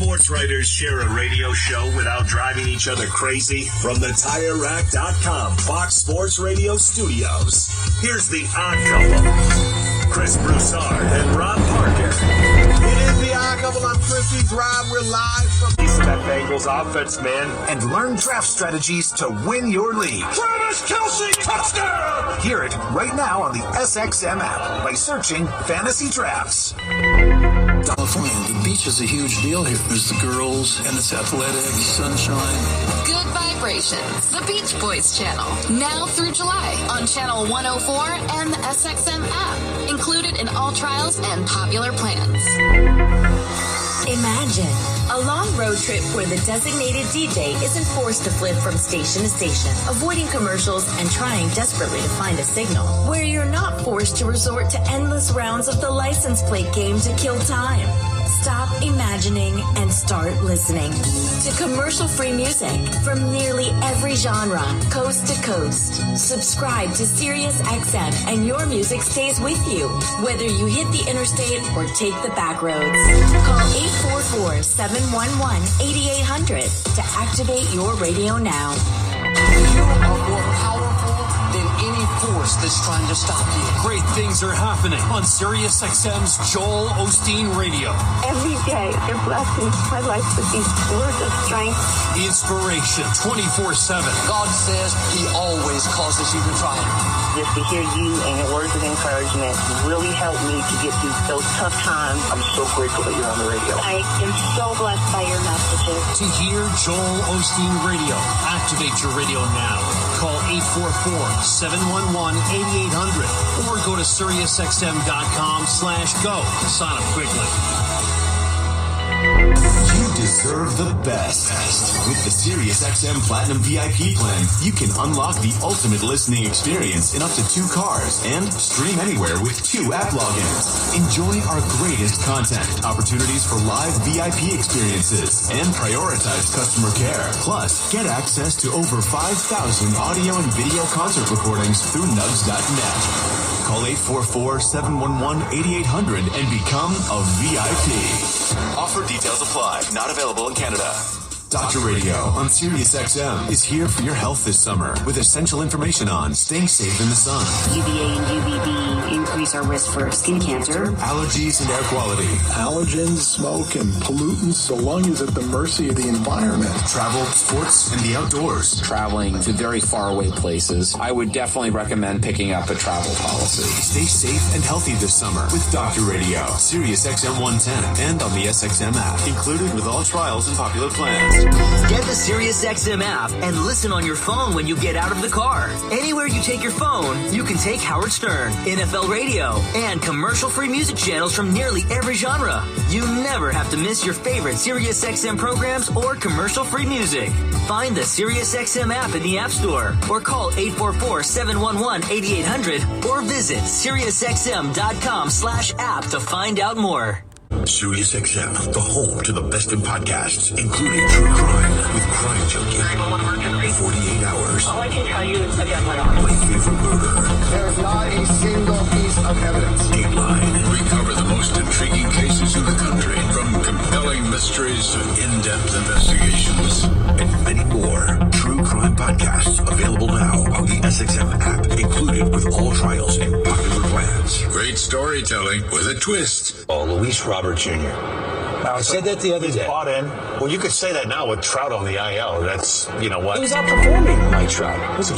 sports writers share a radio show without driving each other crazy? From the TireRack.com Fox Sports Radio studios, here's the odd couple, Chris Broussard and Rob Parker. It is the odd couple. I'm Chrissy Drive. We're live from That Bengals offense, man. And learn draft strategies to win your league. Travis Kelce, touchdown! Hear it right now on the SXM app by searching Fantasy Drafts. California, the beach is a huge deal here. There's the girls, and it's athletic, sunshine. Good Vibrations, the Beach Boys channel. Now through July on Channel 104 and the SXM app. Included in all trials and popular plans. Imagine a long road trip where the designated DJ isn't forced to flip from station to station, avoiding commercials and trying desperately to find a signal. Where you're not forced to resort to endless rounds of the license plate game to kill time. Stop imagining and start listening to commercial-free music from nearly every genre, coast to coast. Subscribe to SiriusXM and your music stays with you, whether you hit the interstate or take the back roads. Call 844-711-8800 to activate your radio now. You are more powerful than any force that's trying to stop you. Great things are happening on SiriusXM's Joel Osteen Radio. Every day, you're blessing my life with these words of strength. Inspiration 24/7. God says He always causes you to triumph. Just to hear you and your words of encouragement really helped me to get through those tough times. I'm so grateful that you're on the radio. I am so blessed by your messages. To hear Joel Osteen Radio, activate your radio now. Call 844-711-8800 or go to SiriusXM.com/go to sign up quickly. You deserve the best. With the SiriusXM Platinum VIP plan, you can unlock the ultimate listening experience in up to 2 cars and stream anywhere with 2 app logins. Enjoy our greatest content, opportunities for live VIP experiences, and prioritized customer care. Plus, get access to over 5,000 audio and video concert recordings through nugs.net. Call 844-711-8800 and become a VIP. Offer details apply. Not available in Canada. Dr. Radio on SiriusXM is here for your health this summer with essential information on staying safe in the sun, UVA and UVB increase our risk for skin cancer, allergies and air quality, allergens, smoke, and pollutants. So long as at the mercy of the environment, travel, sports, and the outdoors, traveling to very far away places. I would definitely recommend picking up a travel policy. Stay safe and healthy this summer with Dr. Radio, SiriusXM 110, and on the SXM app, included with all trials and popular plans. Get the SiriusXM app and listen on your phone when you get out of the car. Anywhere you take your phone, you can take Howard Stern, NFL Radio, and commercial-free music channels from nearly every genre. You never have to miss your favorite SiriusXM programs or commercial-free music. Find the SiriusXM app in the App Store or call 844-711-8800 or visit SiriusXM.com/app to find out more. SiriusXM, the home to the best in podcasts, including True Crime with Crime Junkie. 48 Hours. All I can tell you is again went on. My Favorite Murder. There's not a single piece of evidence. Dateline. We cover the most intriguing cases in the country, from compelling mysteries to in-depth investigations, and many more. True Crime podcasts available now on the SXM app, included with all trials and popular plans. Great storytelling with a twist. Oh, Luis Robert Jr. Now, I said that the other day. Bought in. Well, you could say that now with Trout on the IL. That's, you know what? He was outperforming Mike Trout. With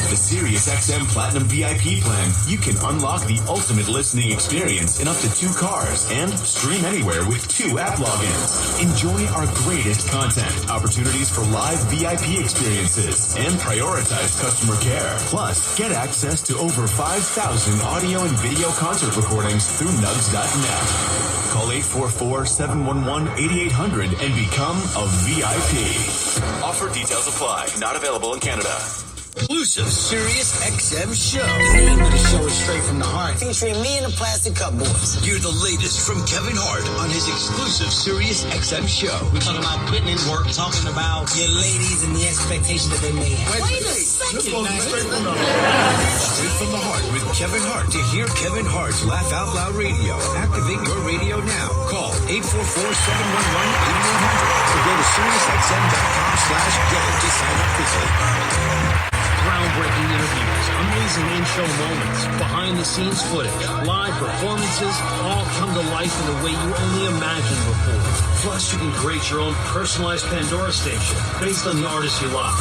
the SiriusXM Platinum VIP plan, you can unlock the ultimate listening experience in up to 2 cars and stream anywhere with 2 app logins. Enjoy our greatest content, opportunities for live VIP experiences, and prioritized customer care. Plus, get access to over 5,000 audio and video concert recordings through nugs.net. Call 844-711-8800 and become a VIP. Offer details apply. Not available in Canada. Exclusive Sirius XM show. The name of the show is Straight from the Heart, featuring me and the Plastic Cup Boys. Hear the latest from Kevin Hart on his exclusive Sirius XM show. We're talking about putting in work, talking about your ladies and the expectation that they may have. Wait a second, man. Straight from the Heart with Kevin Hart. To hear Kevin Hart's Laugh Out Loud Radio, activate your radio now. Call 844-711-8100 or go to SiriusXM.com/go to sign up quickly. Groundbreaking interviews, amazing in-show moments, behind-the-scenes footage, live performances, all come to life in a way you only imagined before. Plus, you can create your own personalized Pandora station based on the artists you love.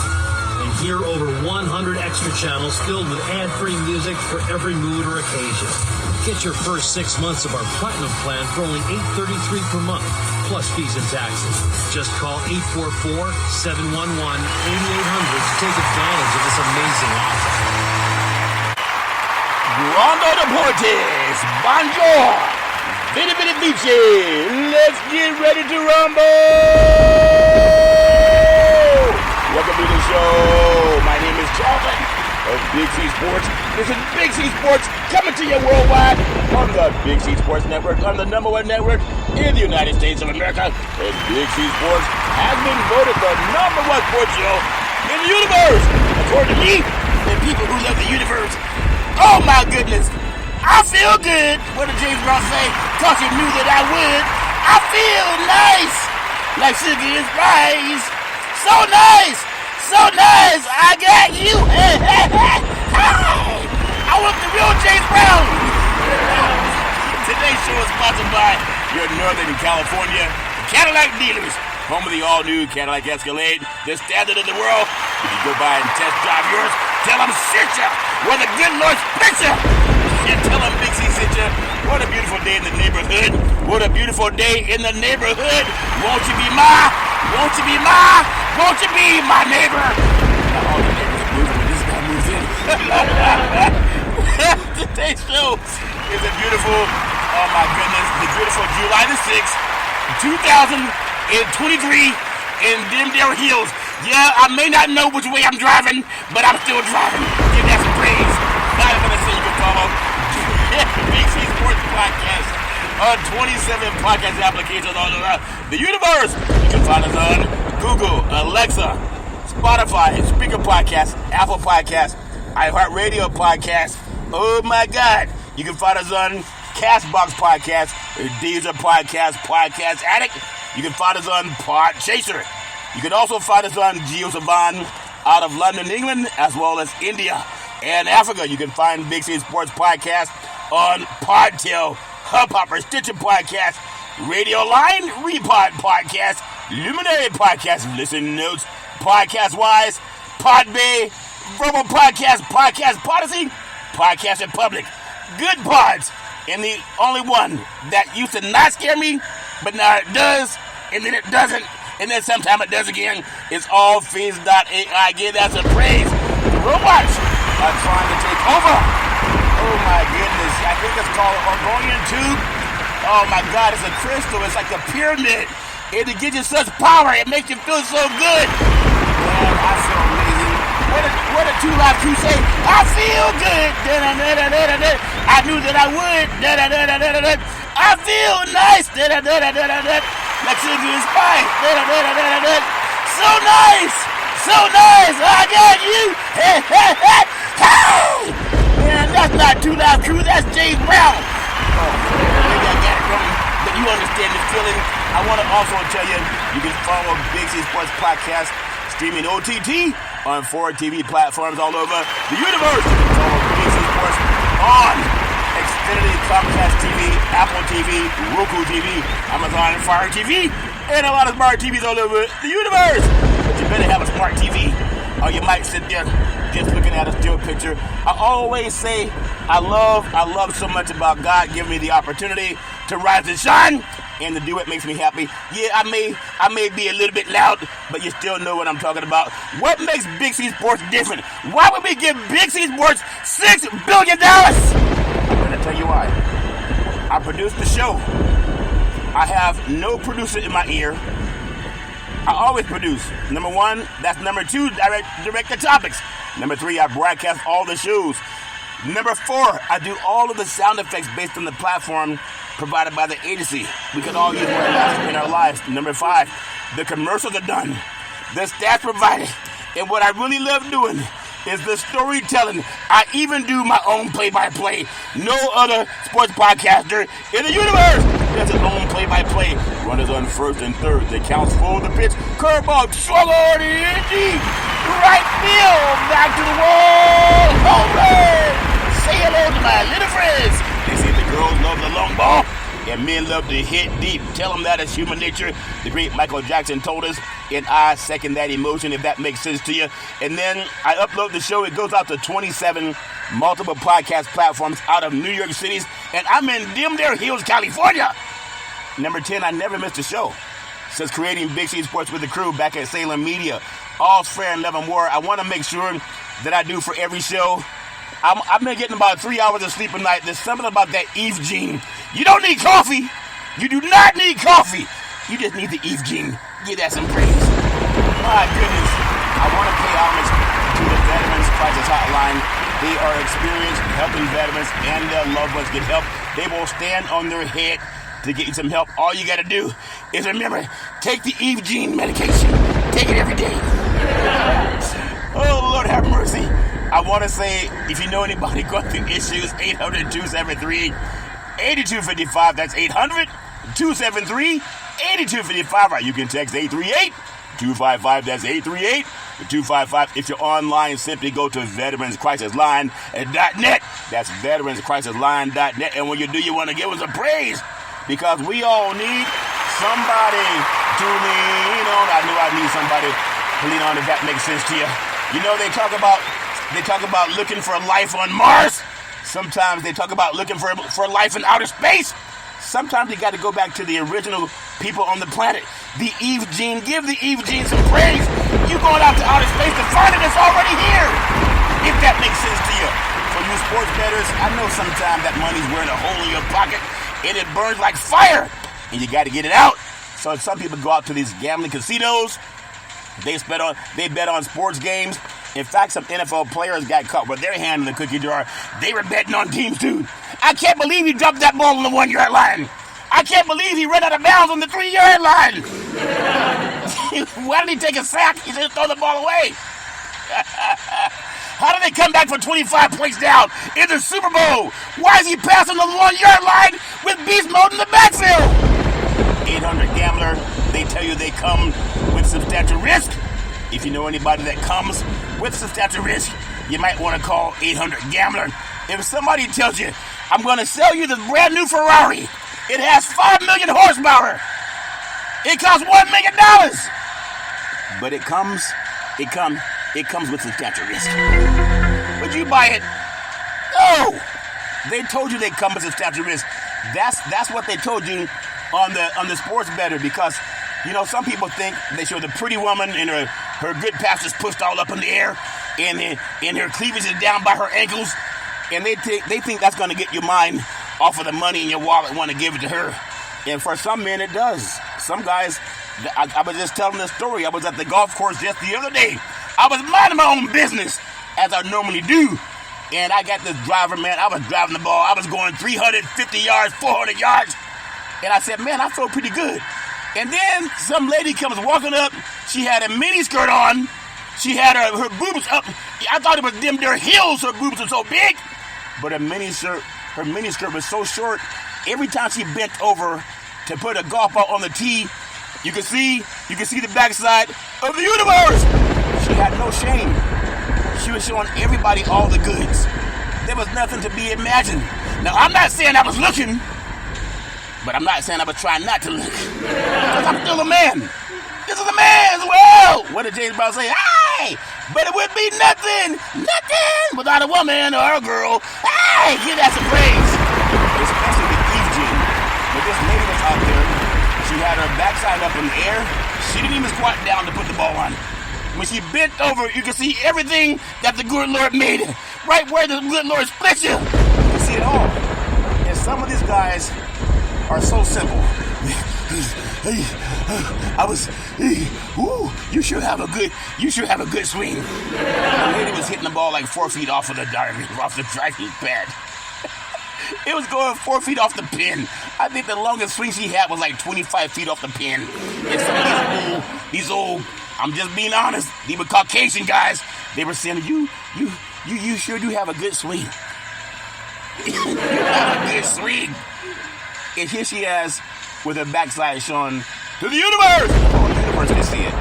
And hear over 100 extra channels filled with ad-free music for every mood or occasion. Get your first 6 months of our Platinum plan for only $833 per month, plus fees and taxes. Just call 844-711-8800 to take advantage of this amazing offer. Rondo Deportes, bonjour, bitty bitty bici, let's get ready to rumble! Welcome to the show. My name is Calvin of Big C Sports. This is Big C Sports coming to you worldwide on the Big C Sports Network, on the #1 network in the United States of America. And Big C Sports has been voted the #1 sports show in the universe, according to me and people who love the universe. Oh my goodness, I feel good. What did James Brown say? Cause you knew that I would. I feel nice, like sugar is rice. So nice, so nice. I got you. I want the real James Brown. Today's show is sponsored by your Northern California Cadillac dealers, home of the all-new Cadillac Escalade, the standard of the world. If you go by and test drive yours, tell them sit ya, where the good Lord spits ya. And tell them Big C sent ya. What a beautiful day in the neighborhood. What a beautiful day in the neighborhood. Won't you be my? Won't you be my? Won't you be my neighbor? All the neighbors are moving when this guy moves in. Today's show is a beautiful, oh my goodness, the beautiful July the 6th, 2023 in Dimdale Hills. Yeah, I may not know which way I'm driving, but I'm still driving. Give that some praise. Now I'm going to say you can follow Big C Sports Podcast on 27 podcast applications all over the universe. You can find us on Google, Alexa, Spotify, Speaker Podcast, Apple Podcast, iHeartRadio Podcast. Oh my God. You can find us on Castbox Podcast, Deezer Podcast, Podcast Addict. You can find us on Podchaser. You can also find us on GeoSavan out of London, England, as well as India and Africa. You can find Big C Sports Podcast on Podtail, Hubhopper, Stitcher Podcast, Radio Line, Repod Podcast, Luminary Podcast, Listen Notes, Podcast Wise, Podbay, Verbal Podcast, Podcast Podyssey, Podcast Republic, Good Pods, and the only one that used to not scare me, but now it does, and then it doesn't, and then sometime it does again, is allphase.ai. Give that some praise. The robots are trying to take over. Oh my goodness, I think it's called Orgonian Tube. Oh my God, it's a crystal, it's like a pyramid. It gives you such power, it makes you feel so good. Man, I feel amazing. What did Two Live Crew say? I feel good. I knew that I would. I feel nice. Like sugar is spice. So nice. So nice. I got you. Man, that's not Two Live Crew. That's James Brown. Oh, maybe I got it wrong, but you understand the feeling. I want to also tell you, you can follow Big C Sports Podcast streaming OTT on 4 TV platforms all over the universe. You can follow Big C Sports on Xfinity, Comcast TV, Apple TV, Roku TV, Amazon Fire TV, and a lot of smart TVs all over the universe. But you better have a smart TV, or you might sit there just looking at a still picture. I always say I love so much about God giving me the opportunity to rise and shine, and to do it makes me happy. Yeah, I may be a little bit loud, but you still know what I'm talking about. What makes Big C Sports different? Why would we give Big C Sports $6 billion? I'm going to tell you why. I produce the show. I have no producer in my ear. I always produce. Number one, that's number two, direct the topics. Number 3, I broadcast all the shows. Number 4, I do all of the sound effects based on the platform provided by the agency. We can all use more in our lives. Number 5, the commercials are done. The stats provided. And what I really love doing is the storytelling. I even do my own play-by-play. No other sports podcaster in the universe does his own play-by-play. Runners on first and third. They counts for the pitch. Curveball, swung on in deep. Right field, back to the wall. Home run. Say hello to my little friends. They say the girls love the long ball and men love to hit deep. Tell them that is human nature. The great Michael Jackson told us, and I second that emotion, if that makes sense to you. And then I upload the show. It goes out to 27 multiple podcast platforms out of New York City, and I'm in Dimdale Hills, California. Number 10, I never missed a show. Since creating Big C Sports with the crew back at Salem Media, all's fair and love and war, I want to make sure that I do for every show. I've been getting about 3 hours of sleep a night. There's something about that Eve gene. You don't need coffee. You do not need coffee. You just need the Eve gene. Give that some praise. My goodness. I want to pay homage to the Veterans Crisis Hotline. They are experienced helping veterans and their loved ones get help. They will stand on their head to get you some help. All you got to do is remember, take the Eve gene medication. Take it every day. Oh, Lord have mercy. I want to say, if you know anybody going through issues, 800-273-8255. That's 800-273-8255. Or you can text 838-255. That's 838-255. If you're online, simply go to veteranscrisisline.net. That's veteranscrisisline.net. And when you do, you want to give us a praise, because we all need somebody to lean on. I knew I need somebody to lean on, if that makes sense to you. You know, they talk about looking for life on Mars. Sometimes they talk about looking for life in outer space. Sometimes you got to go back to the original people on the planet. The Eve gene. Give the Eve gene some praise. You going out to outer space to find it, it's already here. If that makes sense to you. For you sports bettors, I know sometimes that money's wearing a hole in your pocket and it burns like fire, and you got to get it out. So some people go out to these gambling casinos. They bet on sports games. In fact, some NFL players got caught with their hand in the cookie jar. They were betting on teams too. I can't believe he dropped that ball on the 1-yard line. I can't believe he ran out of bounds on the 3-yard line. Why did he take a sack? He just throw the ball away. How did they come back for 25 points down in the Super Bowl? Why is he passing the 1-yard line with beast mode in the backfield? 800-GAMBLER, they tell you they come with substantial risk. If you know anybody that comes with substantial risk, you might want to call 800-GAMBLER. If somebody tells you, I'm going to sell you this brand new Ferrari, it has 5 million horsepower, it costs $1 million, but it comes with substantial risk. Would you buy it? No. They told you they come with substantial risk. That's what they told you on the sports better, because you know, some people think they show the pretty woman and her good past is pushed all up in the air, and her cleavage is down by her ankles, and they think that's going to get your mind off of the money in your wallet and want to give it to her. And for some men, it does. Some guys, I was just telling this story. I was at the golf course just the other day. I was minding my own business, as I normally do. And I got this driver, man. I was driving the ball. I was going 350 yards, 400 yards. And I said, man, I feel pretty good. And then some lady comes walking up. She had a mini skirt on. She had her boobs up. I thought it was Dimdale Hills. Her boobs were so big. But her mini skirt was so short. Every time she bent over to put a golf ball on the tee, you could see the backside of the universe. She had no shame. She was showing everybody all the goods. There was nothing to be imagined. Now, I'm not saying I was looking, but I'm not saying I was trying not to look. Because I'm still a man. This is a man as well. What did James Brown say? Hey! But it would be nothing without a woman or a girl. Hey! Give that some praise. Especially the Eve gene. But this lady was out there. She had her backside up in the air. She didn't even squat down to put the ball on. When she bent over, you can see everything that the good Lord made. Right where the good Lord split you. You can see it all. And some of these guys are so simple. You should have a good swing. The lady was hitting the ball like 4 feet off the driving pad. It was going 4 feet off the pin. I think the longest swing she had was like 25 feet off the pin. And some of these old, I'm just being honest, they were Caucasian guys. They were saying, you sure do have a good swing. You have a good swing. And here she is with her backside showing to the universe. The whole universe can see it.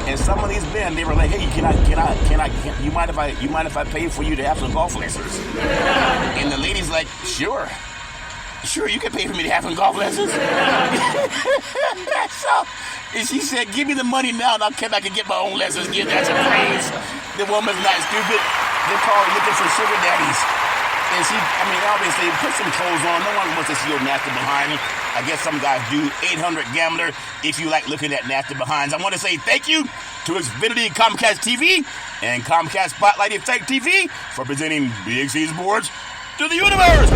And some of these men, they were like, "Hey, can you mind if I pay for you to have some golf lessons?" And the lady's like, "Sure, you can pay for me to have some golf lessons." And she said, "Give me the money now, and I'll come back and get my own lessons." Give that some praise. The woman's not stupid. They call her looking for sugar daddies. And obviously, put some clothes on. No one wants to see your nasty behind. I guess some guys do. 800 Gambler, if you like looking at nasty behinds. I want to say thank you to Xfinity Comcast TV and Comcast Spotlight Effect TV for presenting Big C Sports to the universe.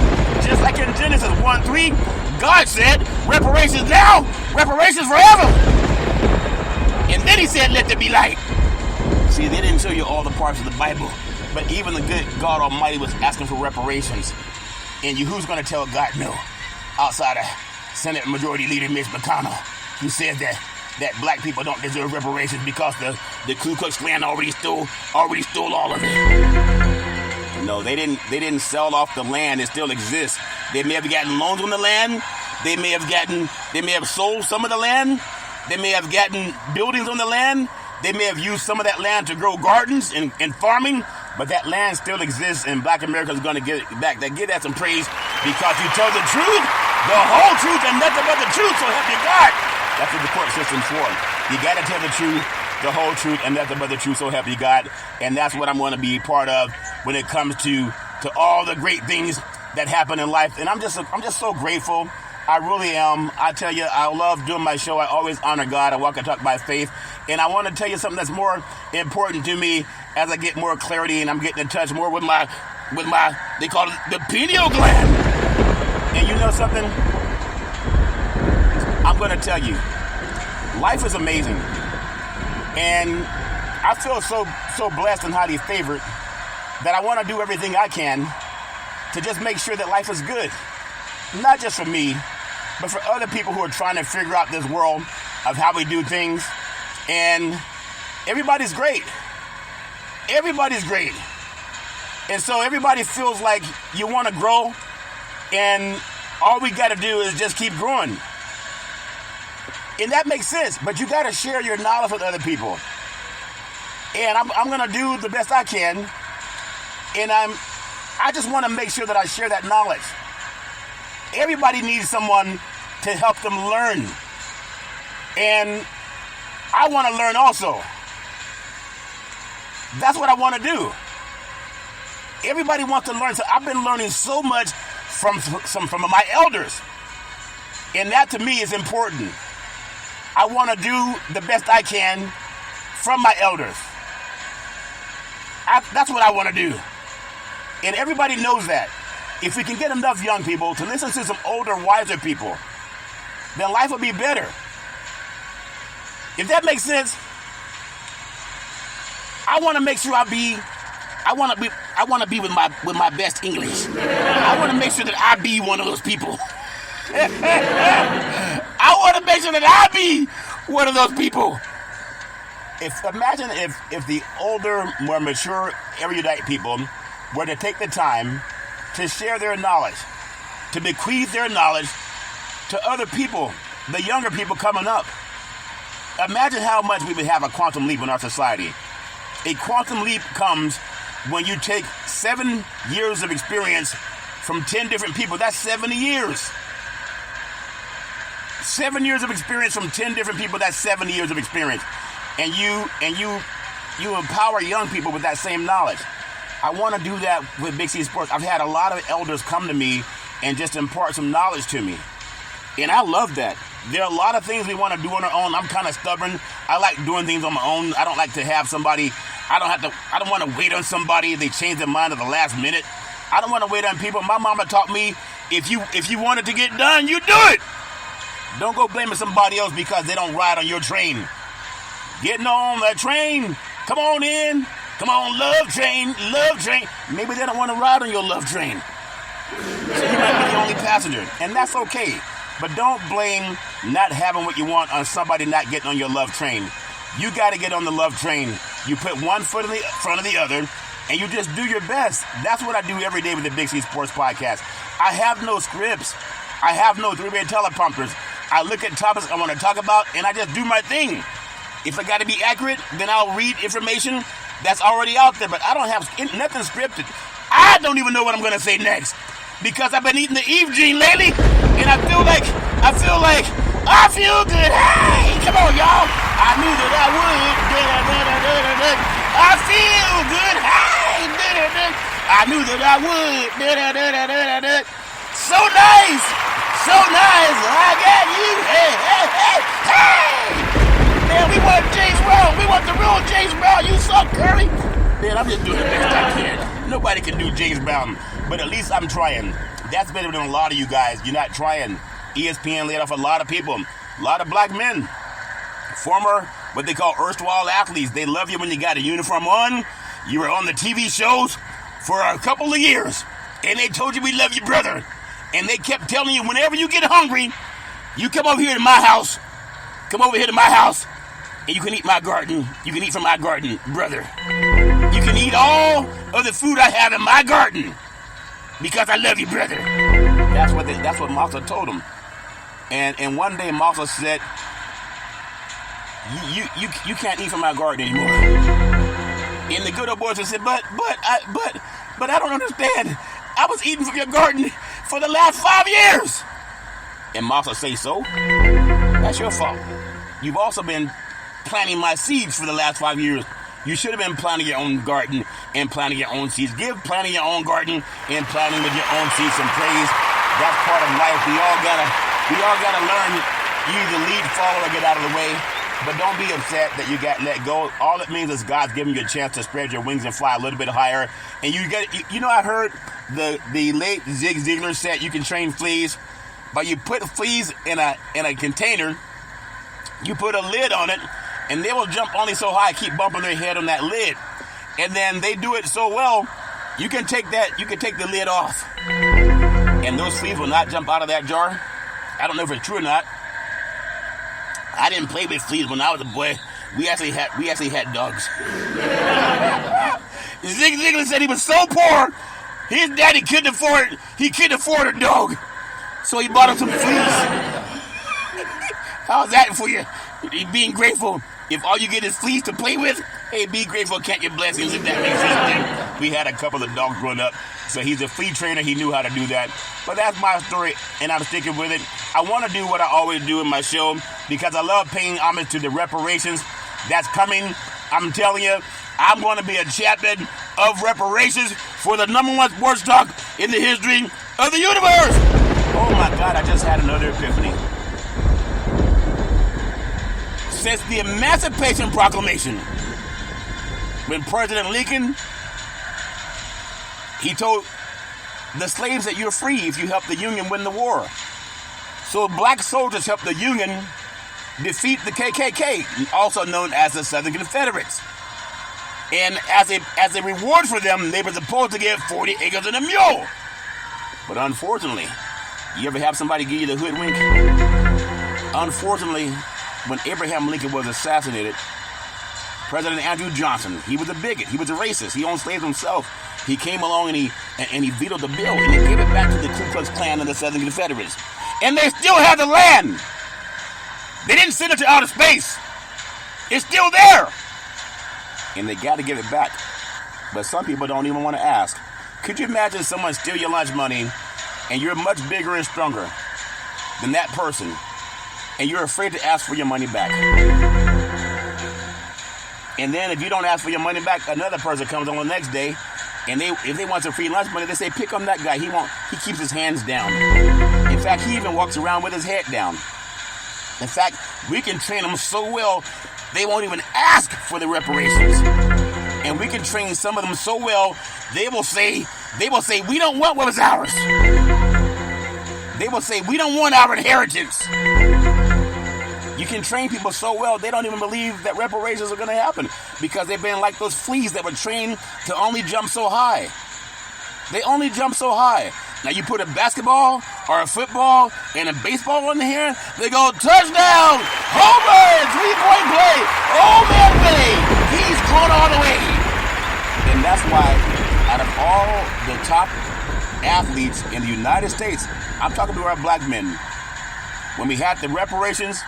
Just like in Genesis 1:3, God said, reparations now, reparations forever. And then he said, let there be light. See, they didn't show you all the parts of the Bible. But even the good God Almighty was asking for reparations. And who's going to tell God no? Outside of Senate Majority Leader Mitch McConnell, who said that black people don't deserve reparations because the Ku Klux Klan already stole all of it. No, they didn't sell off the land. It still exists. They may have gotten loans on the land. They may have sold some of the land. They may have gotten buildings on the land. They may have used some of that land to grow gardens and farming. But that land still exists, and Black America is going to get it back. They give that some praise because you tell the truth, the whole truth, and nothing but the truth, so help you God. That's what the court system's for. You got to tell the truth, the whole truth, and nothing but the truth, so help you God. And that's what I'm going to be part of when it comes to all the great things that happen in life. And I'm just so grateful. I really am. I tell you, I love doing my show. I always honor God. I walk and talk by faith. And I want to tell you something that's more important to me as I get more clarity and I'm getting in touch more with my, they call it the pineal gland. And you know something? I'm going to tell you, life is amazing. And I feel so blessed and highly favored that I want to do everything I can to just make sure that life is good. Not just for me, but for other people who are trying to figure out this world of how we do things. And everybody's great. Everybody's great. And so everybody feels like you want to grow, and all we got to do is just keep growing. And that makes sense, but you got to share your knowledge with other people. And I'm going to do the best I can, and I just want to make sure that I share that knowledge. Everybody needs someone to help them learn. And I want to learn also. That's what I want to do. Everybody wants to learn. So I've been learning so much from my elders. And that to me is important. I want to do the best I can from my elders. That's what I want to do. And everybody knows that. If we can get enough young people to listen to some older, wiser people, then life will be better. If that makes sense, I want to make sure I want to be with my best English. I want to make sure that I be one of those people. I want to make sure that I be one of those people. Imagine if the older, more mature, erudite people were to take the time to share their knowledge, to bequeath their knowledge to other people, the younger people coming up. Imagine how much we would have a quantum leap in our society. A quantum leap comes when you take 7 years of experience from 10 different people. That's 70 years. 7 years of experience from 10 different people. That's 70 years of experience. And you empower young people with that same knowledge. I want to do that with Big C Sports. I've had a lot of elders come to me and just impart some knowledge to me. And I love that. There are a lot of things we want to do on our own. I'm kind of stubborn. I like doing things on my own. I don't like to have somebody. I don't want to wait on somebody. They change their mind at the last minute. I don't want to wait on people. My mama taught me, if you want it to get done, you do it. Don't go blaming somebody else because they don't ride on your train. Getting on that train. Come on in. Come on, love train, love train. Maybe they don't want to ride on your love train. So you might be the only passenger, and that's okay. But don't blame not having what you want on somebody not getting on your love train. You got to get on the love train. You put one foot in the front of the other, and you just do your best. That's what I do every day with the Big C Sports Podcast. I have no scripts. I have no three-way teleprompters. I look at topics I want to talk about, and I just do my thing. If I got to be accurate, then I'll read information that's already out there, but I don't have nothing scripted. I don't even know what I'm going to say next because I've been eating the Eve Gene lately, and I feel good. Hey, come on, y'all. I knew that I would. I feel good. Hey, I knew that I would. So nice. So nice. I got you. Hey, hey, hey, hey. Man, we want James Brown. We want the real James Brown. You suck, Curly. Man, I'm just doing the best I can. Nobody can do James Brown, but at least I'm trying. That's better than a lot of you guys. You're not trying. ESPN laid off a lot of people, a lot of black men, former what they call erstwhile athletes. They love you when you got a uniform on. You were on the TV shows for a couple of years, and they told you we love you, brother. And they kept telling you whenever you get hungry, you come over here to my house. Come over here to my house. And you can eat my garden. You can eat from my garden, brother. You can eat all of the food I have in my garden because I love you, brother. That's what Martha told him. And one day Martha said, you can't eat from my garden anymore. And the good old boy said, but I don't understand. I was eating from your garden for the last 5 years. And Martha say, so? That's your fault. You've also been planting my seeds for the last 5 years. You should have been planting your own garden and planting your own seeds. Give planting your own garden and planting with your own seeds some praise. That's part of life. We all gotta learn. You either lead, follow, or get out of the way. But don't be upset that you got let go. All it means is God's giving you a chance to spread your wings and fly a little bit higher. And I heard the late Zig Ziglar said you can train fleas, but you put fleas in a container. You put a lid on it, and they will jump only so high, keep bumping their head on that lid. And then they do it so well, you can take the lid off. And those fleas will not jump out of that jar. I don't know if it's true or not. I didn't play with fleas when I was a boy. We actually had dogs. Zig Ziglar said he was so poor, his daddy couldn't afford a dog. So he bought him some fleas. How's that for you? Being grateful. If all you get is fleas to play with, hey, be grateful, count your blessings, if that makes sense. We had a couple of dogs growing up, so he's a flea trainer. He knew how to do that. But that's my story, and I'm sticking with it. I want to do what I always do in my show because I love paying homage to the reparations that's coming. I'm telling you, I'm going to be a champion of reparations for the #1 sports talk in the history of the universe. Oh my God, I just had another epiphany. Since the Emancipation Proclamation, when President Lincoln, he told the slaves that you're free if you help the Union win the war. So black soldiers helped the Union defeat the KKK, also known as the Southern Confederates. And as a reward for them, they were supposed to get 40 acres and a mule. But unfortunately, you ever have somebody give you the hoodwink? Unfortunately, when Abraham Lincoln was assassinated, President Andrew Johnson, he was a bigot, he was a racist, he owned slaves himself. He came along and he vetoed the bill and he gave it back to the Ku Klux Klan and the Southern Confederates. And they still have the land. They didn't send it to outer space. It's still there. And they got to give it back. But some people don't even want to ask. Could you imagine someone steal your lunch money and you're much bigger and stronger than that person and you're afraid to ask for your money back? And then if you don't ask for your money back, another person comes on the next day and if they want some free lunch money, they say, pick on that guy. He keeps his hands down. In fact, he even walks around with his head down. In fact, we can train them so well, they won't even ask for the reparations. And we can train some of them so well, they will say, we don't want what was ours. They will say, we don't want our inheritance. You can train people so well, they don't even believe that reparations are going to happen because they've been like those fleas that were trained to only jump so high. They only jump so high. Now you put a basketball or a football and a baseball in here, they go touchdown, home run, 3-point play, oh man play, he's going all the way. And that's why out of all the top athletes in the United States, I'm talking to our black men, when we had the reparations,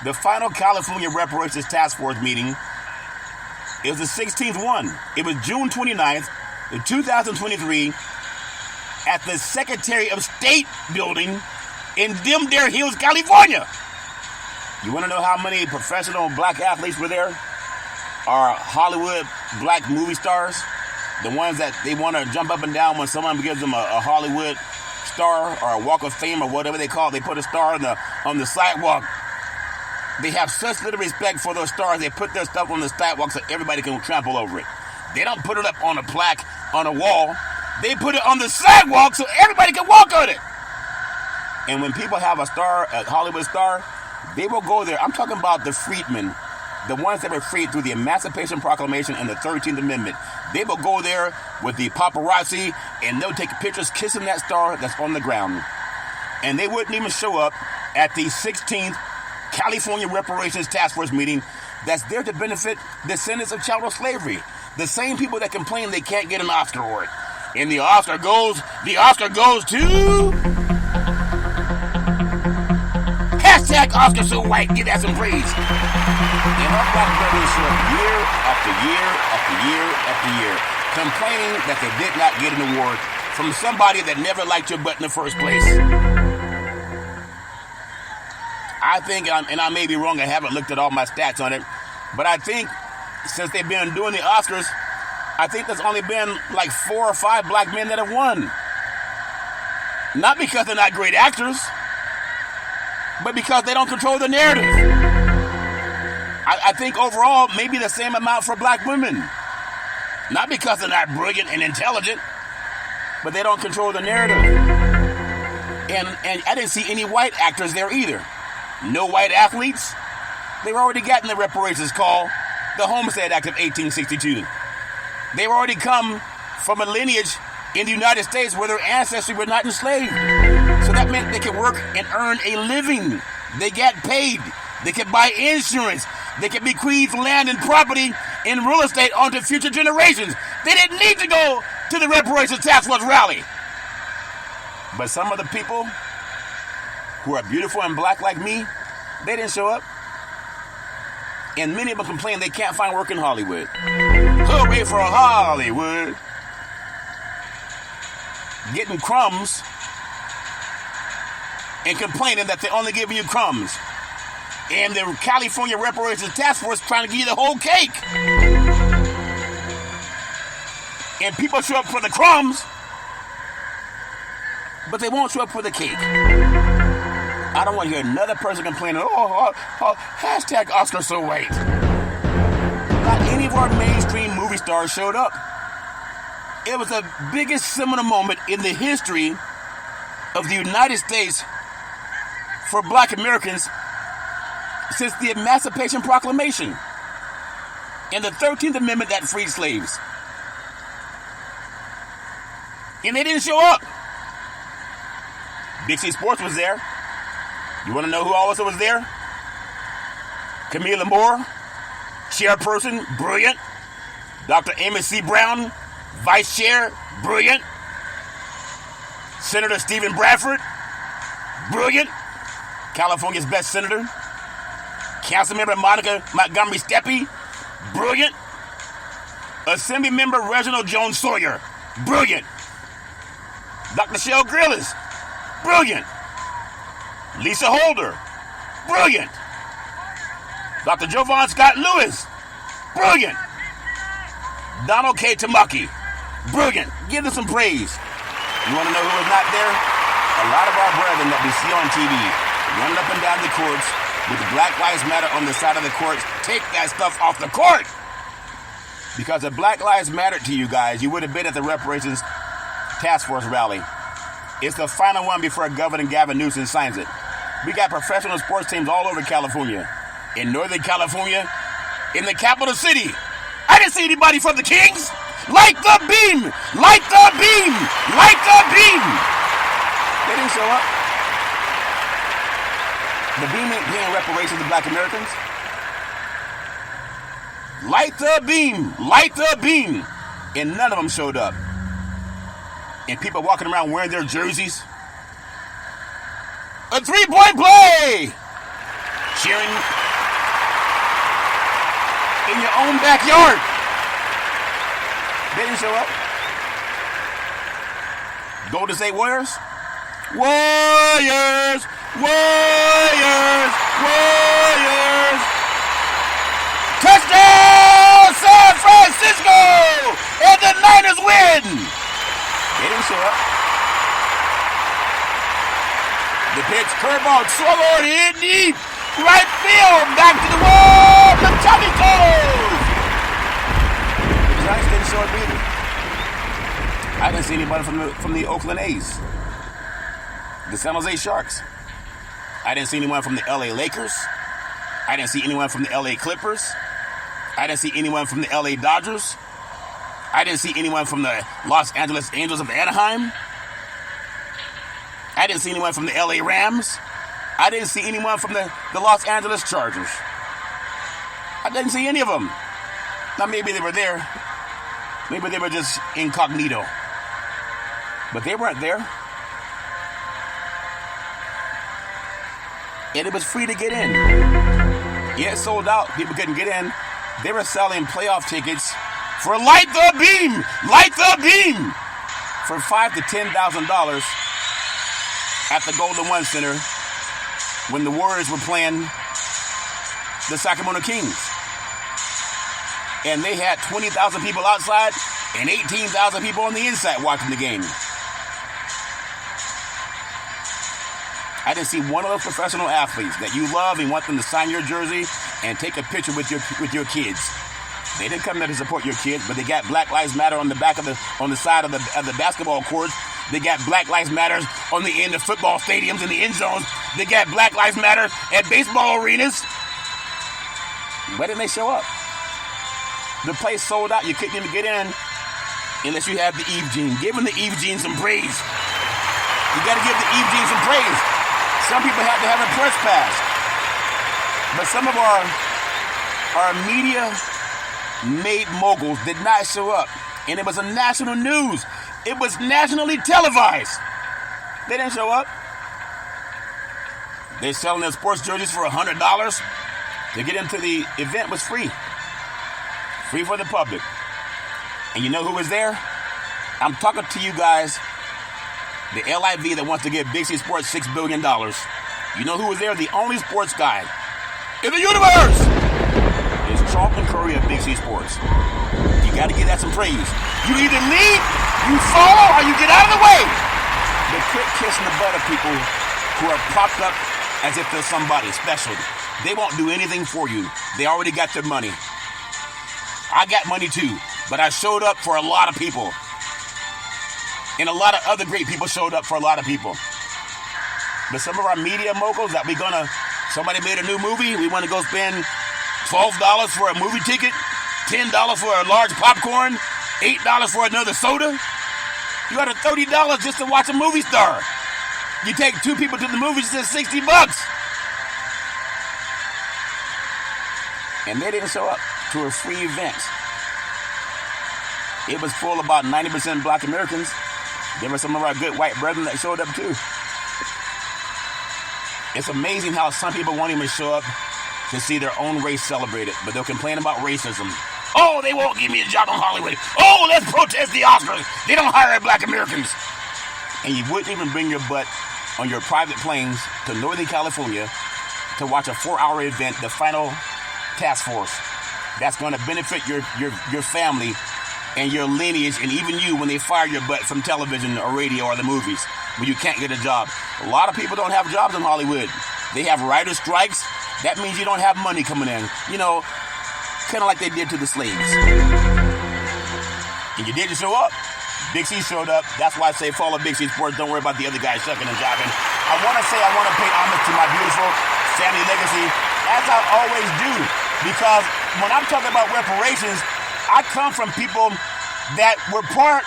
the final California Reparations Task Force meeting, it was the 16th one. It was June 29th, 2023, at the Secretary of State building in Dimdare Hills, California. You want to know how many professional black athletes were there? Are Hollywood black movie stars, the ones that they want to jump up and down when someone gives them a Hollywood star or a Walk of Fame or whatever they call it. They put a star on the sidewalk. They have such little respect for those stars. They put their stuff on the sidewalk so everybody can trample over it. They don't put it up on a plaque on a wall. They put it on the sidewalk so everybody can walk on it. And when people have a star, a Hollywood star, they will go there. I'm talking about the freedmen, the ones that were freed through the Emancipation Proclamation and the 13th Amendment. They will go there with the paparazzi and they'll take pictures kissing that star that's on the ground. And they wouldn't even show up at the 16th California Reparations Task Force meeting that's there to benefit descendants of chattel slavery. The same people that complain they can't get an Oscar award. And the Oscar goes to hashtag Oscar so white, give that some praise. And our black brothers show up year after year after year after year, complaining that they did not get an award from somebody that never liked your butt in the first place. I think, and I may be wrong, I haven't looked at all my stats on it, but I think since they've been doing the Oscars, I think there's only been like 4 or 5 black men that have won. Not because they're not great actors, but because they don't control the narrative. I think overall, maybe the same amount for black women. Not because they're not brilliant and intelligent, but they don't control the narrative. And I didn't see any white actors there either. No white athletes. They were already gotten the reparations call, the Homestead Act of 1862. They were already come from a lineage in the United States where their ancestors were not enslaved. So that meant they could work and earn a living. They got paid. They could buy insurance. They could bequeath land and property in real estate onto future generations. They didn't need to go to the Reparations Task Force rally. But some of the people who are beautiful and black like me, they didn't show up. And many of them complain they can't find work in Hollywood. Hooray for Hollywood. Getting crumbs and complaining that they're only giving you crumbs. And the California Reparations Task Force trying to give you the whole cake. And people show up for the crumbs, but they won't show up for the cake. I don't want to hear another person complaining, hashtag Oscar so white. Not any of our mainstream movie stars showed up. It was the biggest seminal moment in the history of the United States for black Americans since the Emancipation Proclamation and the 13th Amendment that freed slaves. And they didn't show up. Big C Sports was there. You want to know who also was there? Camila Moore, chairperson, brilliant. Dr. Amos C. Brown, vice chair, brilliant. Senator Stephen Bradford, brilliant. California's best senator. Councilmember Monica Montgomery Steppe, brilliant. Assembly member Reginald Jones Sawyer, brilliant. Dr. Shell Grillis, brilliant. Lisa Holder, brilliant. Dr. Jovan Scott Lewis, brilliant. Donald K. Tamaki, brilliant. Give them some praise. You want to know who was not there? A lot of our brethren that we see on TV running up and down the courts with the Black Lives Matter on the side of the courts. Take that stuff off the court. Because if Black Lives mattered to you guys, you would have been at the Reparations Task Force rally. It's the final one before Governor Gavin Newsom signs it. We got professional sports teams all over California. In Northern California, in the capital city. I didn't see anybody from the Kings. Light the beam! Light the beam! Light the beam! They didn't show up. The beam ain't paying reparations to black Americans. Light the beam! Light the beam! And none of them showed up. And people walking around wearing their jerseys. A 3-point play! Cheering in your own backyard. They didn't show up. Golden State Warriors? Warriors! Warriors! Warriors! Touchdown! San Francisco! And the Niners win! They didn't show up. The pitch, curveball, swallowed in deep. Right field, back to the wall. The Tommy goes. The Giants didn't show up either. I didn't see anybody from the Oakland A's. The San Jose Sharks. I didn't see anyone from the LA Lakers. I didn't see anyone from the LA Clippers. I didn't see anyone from the LA Dodgers. I didn't see anyone from the Los Angeles Angels of Anaheim. I didn't see anyone from the LA Rams. I didn't see anyone from the Los Angeles Chargers. I didn't see any of them. Now maybe they were there. Maybe they were just incognito. But they weren't there. And it was free to get in. Yeah, it sold out. People couldn't get in. They were selling playoff tickets for Light the Beam! Light the Beam! For $5,000 to $10,000 at the Golden One Center when the Warriors were playing the Sacramento Kings. And they had 20,000 people outside and 18,000 people on the inside watching the game. I didn't see one of those professional athletes that you love and want them to sign your jersey and take a picture with your kids. They didn't come there to support your kids, but they got Black Lives Matter on the side of the basketball courts. They got Black Lives Matter on the end of football stadiums in the end zones. They got Black Lives Matter at baseball arenas. Why didn't they show up? The place sold out. You couldn't even get in unless you have the Eve Jean. Give them the Eve Jean some praise. You got to give the Eve Jean some praise. Some people have to have a press pass. But some of our media-made moguls did not show up. And it was a national news. It was nationally televised. They didn't show up. They're selling their sports jerseys for $100. To get into the event was free. Free for the public. And you know who was there? I'm talking to you guys. The LIV that wants to give Big C Sports $6 billion. You know who was there? The only sports guy in the universe is Charlton Curry of Big C Sports. You got to give that some praise. You either lead, you follow, or you get out of the way. But quit kissing the butt of people who are propped up as if they're somebody special. They won't do anything for you. They already got their money. I got money too, but I showed up for a lot of people. And a lot of other great people showed up for a lot of people. But some of our media moguls that somebody made a new movie, we want to go spend $12 for a movie ticket, $10 for a large popcorn, $8 for another soda. You got $30 just to watch a movie star. You take two people to the movies, it's $60. And they didn't show up to a free event. It was full of about 90% black Americans. There were some of our good white brethren that showed up too. It's amazing how some people won't even show up to see their own race celebrated, but they'll complain about racism. Oh, they won't give me a job in Hollywood. Oh, let's protest the Oscars. They don't hire black Americans. And you wouldn't even bring your butt on your private planes to Northern California to watch a 4-hour event, the final task force. That's going to benefit your family and your lineage, and even you when they fire your butt from television or radio or the movies when you can't get a job. A lot of people don't have jobs in Hollywood. They have writer strikes. That means you don't have money coming in. You know, kind of like they did to the slaves. And you didn't show up. Big C showed up. That's why I say follow Big C Sports. Don't worry about the other guys sucking and jiving. I want to say I want to pay homage to my beautiful family legacy, as I always do, because when I'm talking about reparations, I come from people that were part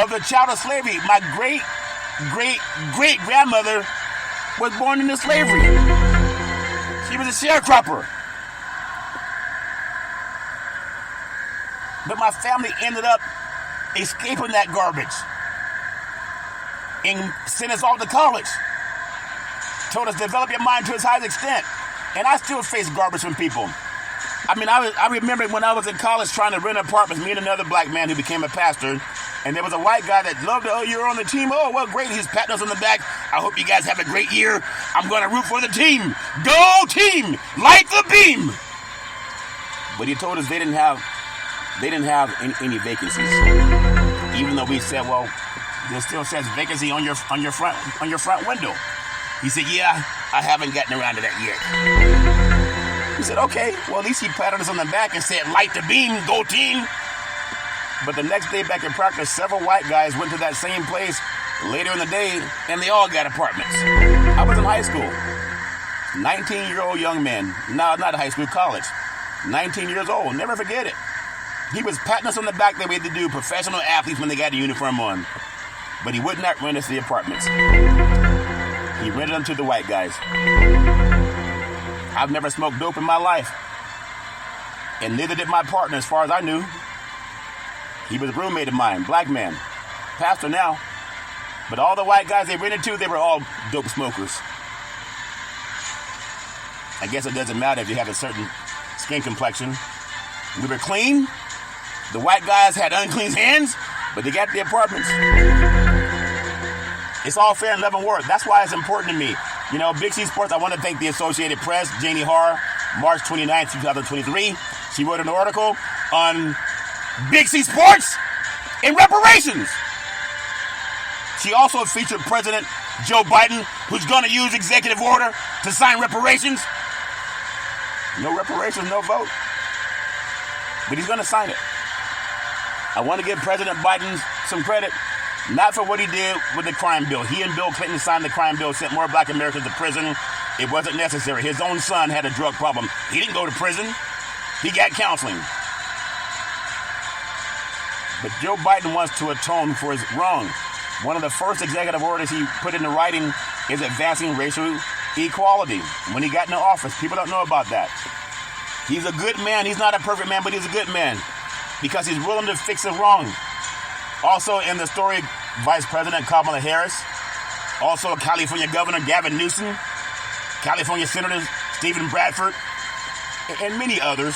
of the child of slavery. My great-great-great-grandmother was born into slavery. She was a sharecropper. But my family ended up escaping that garbage and sent us all to college. Told us, develop your mind to its highest extent. And I still face garbage from people. I mean, I remember when I was in college trying to rent apartments, me and another black man who became a pastor, and there was a white guy that loved it. Oh, you're on the team. Oh, well, great. He's patting us on the back. I hope you guys have a great year. I'm going to root for the team. Go team! Light the beam! But he told us they didn't have any vacancies. Even though we said, well, there still says vacancy on your front window. He said, yeah, I haven't gotten around to that yet. He said, okay, well, at least he patted us on the back and said, light the beam, go team. But the next day back in practice, several white guys went to that same place later in the day, and they all got apartments. I was in high school. 19-year-old young man. No, not high school, college. 19 years old. Never forget it. He was patting us on the back the way they do professional athletes when they got a uniform on. But he would not rent us the apartments. He rented them to the white guys. I've never smoked dope in my life. And neither did my partner, as far as I knew. He was a roommate of mine, black man. Pastor now. But all the white guys they rented to, they were all dope smokers. I guess it doesn't matter if you have a certain skin complexion. We were clean. The white guys had unclean hands, but they got the apartments. It's all fair and love and war. That's why it's important to me. You know, Big C Sports, I want to thank the Associated Press, Janie Harr, March 29th, 2023. She wrote an article on Big C Sports and reparations. She also featured President Joe Biden, who's going to use executive order to sign reparations. No reparations, no vote. But he's going to sign it. I want to give President Biden some credit, not for what he did with the crime bill. He and Bill Clinton signed the crime bill, sent more black Americans to prison. It wasn't necessary. His own son had a drug problem. He didn't go to prison. He got counseling. But Joe Biden wants to atone for his wrong. One of the first executive orders he put into writing is advancing racial equality. When he got into office, people don't know about that. He's a good man. He's not a perfect man, but he's a good man because he's willing to fix the wrong. Also in the story, Vice President Kamala Harris, also California Governor Gavin Newsom, California Senator Stephen Bradford, and many others.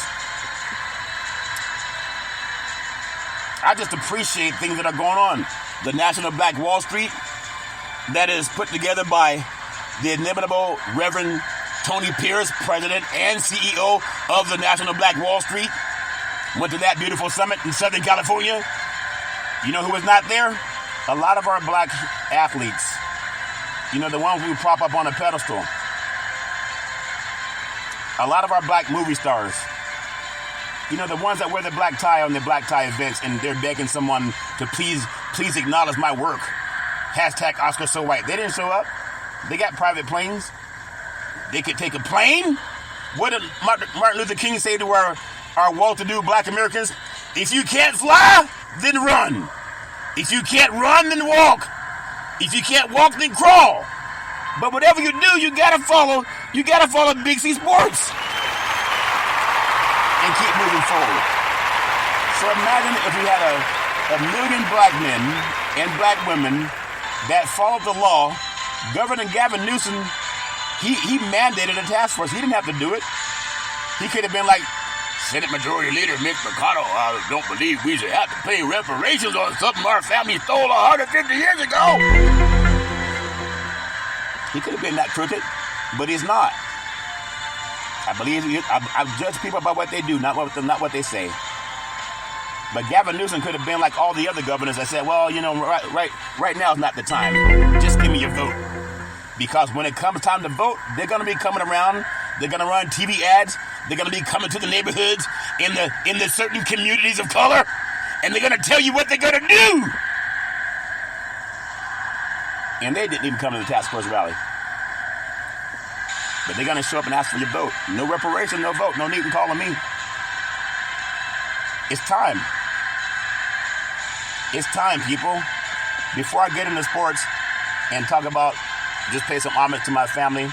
I just appreciate things that are going on. The National Black Wall Street, that is put together by the inimitable Reverend Tony Pierce, President and CEO of the National Black Wall Street, went to that beautiful summit in Southern California. You know who was not there? A lot of our black athletes. You know, the ones we prop up on a pedestal. A lot of our black movie stars. You know, the ones that wear the black tie on the black tie events and they're begging someone to please acknowledge my work. Hashtag Oscar So White. They didn't show up. They got private planes. They could take a plane. What did Martin Luther King say to our well-to-do black Americans? If you can't fly, then run. If you can't run, then walk. If you can't walk, then crawl. But whatever you do, you gotta follow Big C Sports. And keep moving forward. So imagine if we had a million black men and black women that followed the law. Governor Gavin Newsom, he mandated a task force. He didn't have to do it. He could have been like, Senate Majority Leader Mitch McConnell, I don't believe we should have to pay reparations on something our family stole 150 years ago. He could have been that crooked, but he's not. I judge people by what they do, not what they say. But Gavin Newsom could have been like all the other governors that said, well, you know, right now is not the time. Just give me your vote. Because when it comes time to vote, they're going to be coming around. They're going to run TV ads. They're going to be coming to the neighborhoods in the certain communities of color. And they're going to tell you what they're going to do. And they didn't even come to the task force rally. But they're going to show up and ask for your vote. No reparation, no vote. No need to call on me. It's time. It's time, people. Before I get into sports and talk about, just pay some homage to my family,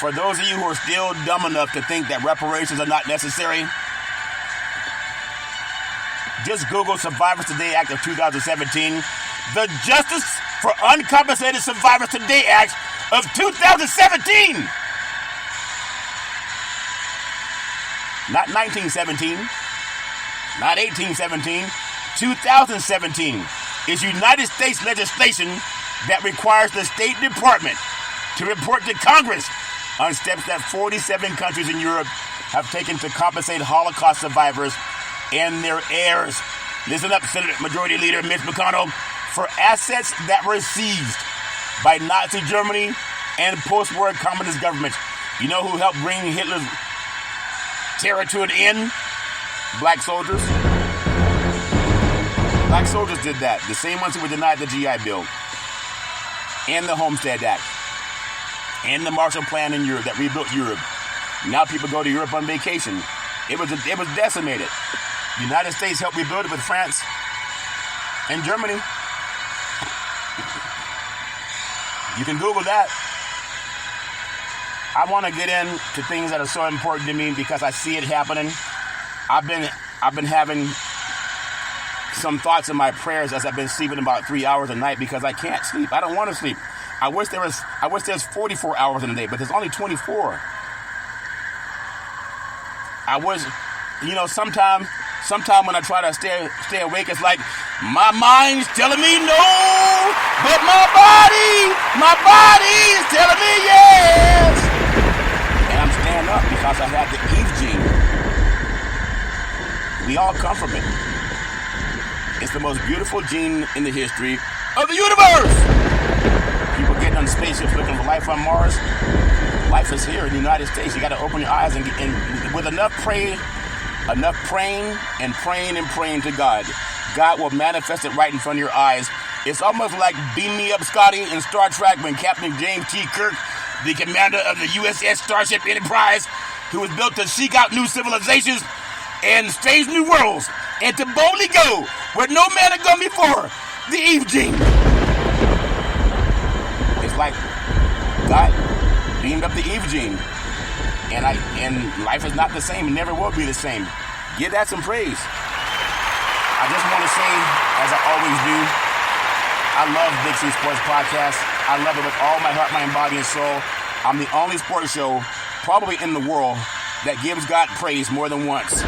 for those of you who are still dumb enough to think that reparations are not necessary, just Google Survivors Today Act of 2017. The Justice for Uncompensated Survivors Today Act of 2017. Not 1917, not 1817, 2017 is United States legislation that requires the State Department to report to Congress on steps that 47 countries in Europe have taken to compensate Holocaust survivors and their heirs. Listen up, Senate Majority Leader Mitch McConnell, for assets that were seized by Nazi Germany and post-war communist governments. You know who helped bring Hitler's terror to an end? Black soldiers. Black soldiers did that. The same ones who were denied the GI Bill and the Homestead Act and the Marshall Plan in Europe that rebuilt Europe. Now people go to Europe on vacation. It was decimated. The United States helped rebuild it with France and Germany. You can Google that. I want to get into things that are so important to me because I see it happening. I've been having some thoughts in my prayers as I've been sleeping about 3 hours a night because I can't sleep. I don't want to sleep. I wish there's 44 hours in a day, but there's only 24. I wish, sometime when I try to stay awake, it's like my mind's telling me no, but my body is telling me yes. And I'm staying up because I have the Eve gene. We all come from it. It's the most beautiful gene in the history of the universe. People getting on spaceships looking for life on Mars. Life is here in the United States. You got to open your eyes and with enough praying to God, God will manifest it right in front of your eyes. It's almost like Beam Me Up, Scotty, in Star Trek when Captain James T. Kirk, the commander of the USS Starship Enterprise, who was built to seek out new civilizations and strange new worlds, and to boldly go where no man had gone before, the Eve gene. It's like God beamed up the Eve gene, and life is not the same, and never will be the same. Give that some praise. I just want to say, as I always do, I love Big C Sports Podcast. I love it with all my heart, mind, body, and soul. I'm the only sports show, probably in the world, that gives God praise more than once.